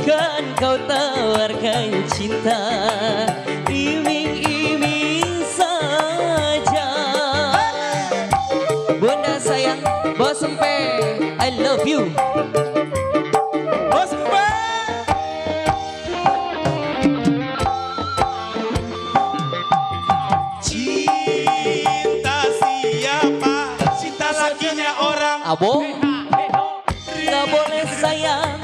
janjikan kau tawarkan cinta, iming-iming saja. Bunda sayang, Bos Empe, I love you. Bos Empe. Cinta siapa? Cinta lakinya orang. Abo, Gak boleh sayang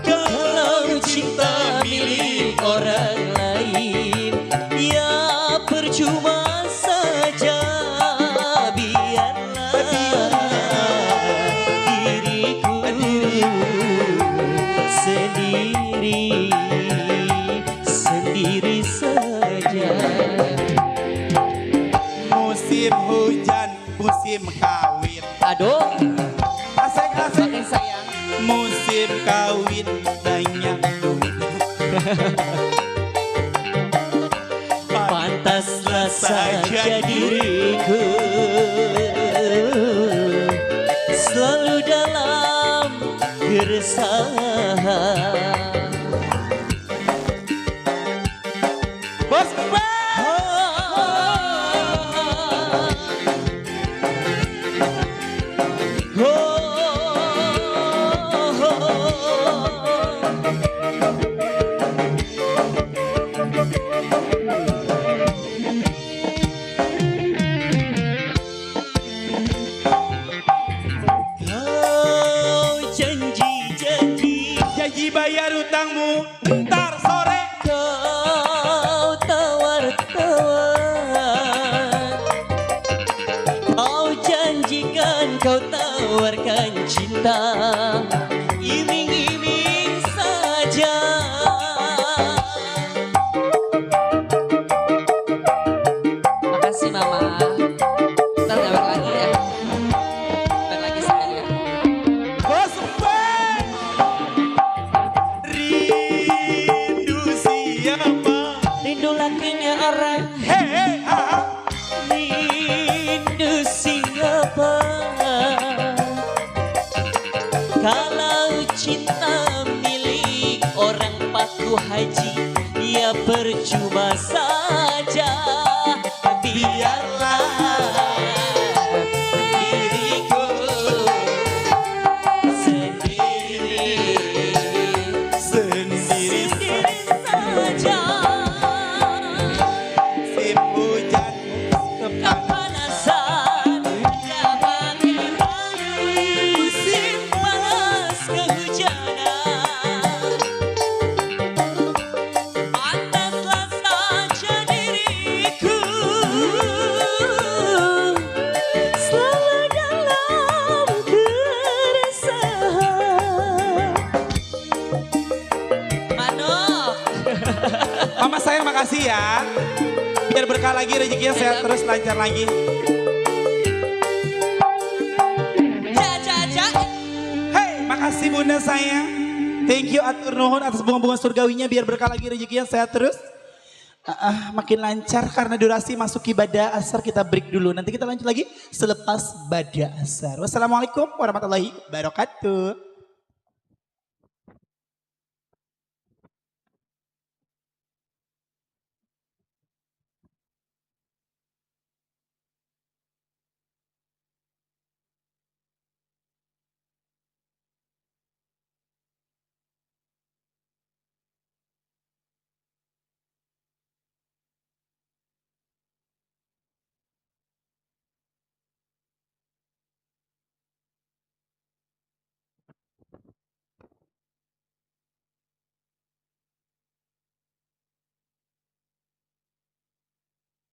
kalau cinta milik orang lain, ya percuma saja. Biarlah diriku sendiri, sendiri saja. Musim hujan, musim kawin. aduh, Asik-asik. makin sayang. Musim kawin banyak duit. Pantaslah saja diriku selalu dalam keresahan. Bos Empe. Kau janji-janji, Janji bayar utangmu ntar sore. kau tawar-tawar, kau janjikan kau tawarkan cinta, iming-iming saja. Makasih Mama. Ntar gak lagi ya. Ntar lagi sayang ya. Bos Empe. Rindu siapa? Rindu lakinya orang, Hei, rindu siapa? Kalau cinta milik orang paku haji, ya percuma saja. Biarlah diriku sendiri, sendiri sendiri saja. musim hujan. Kepanasan dapat musim panas kehujanan. Pantaslah saja diriku selalu dalam keresahan. Manok. Mama sayang makasih ya. Biar berkah lagi rezekinya sehat terus lancar lagi. Caca. Hei, makasih Bunda sayang. Thank you atur nuhun atas bunga-bunga surgawinya biar berkah lagi rezekinya sehat terus. Makin lancar karena durasi masuk ibadah asar kita break dulu. Nanti kita lanjut lagi selepas badah asar. Wassalamualaikum warahmatullahi wabarakatuh.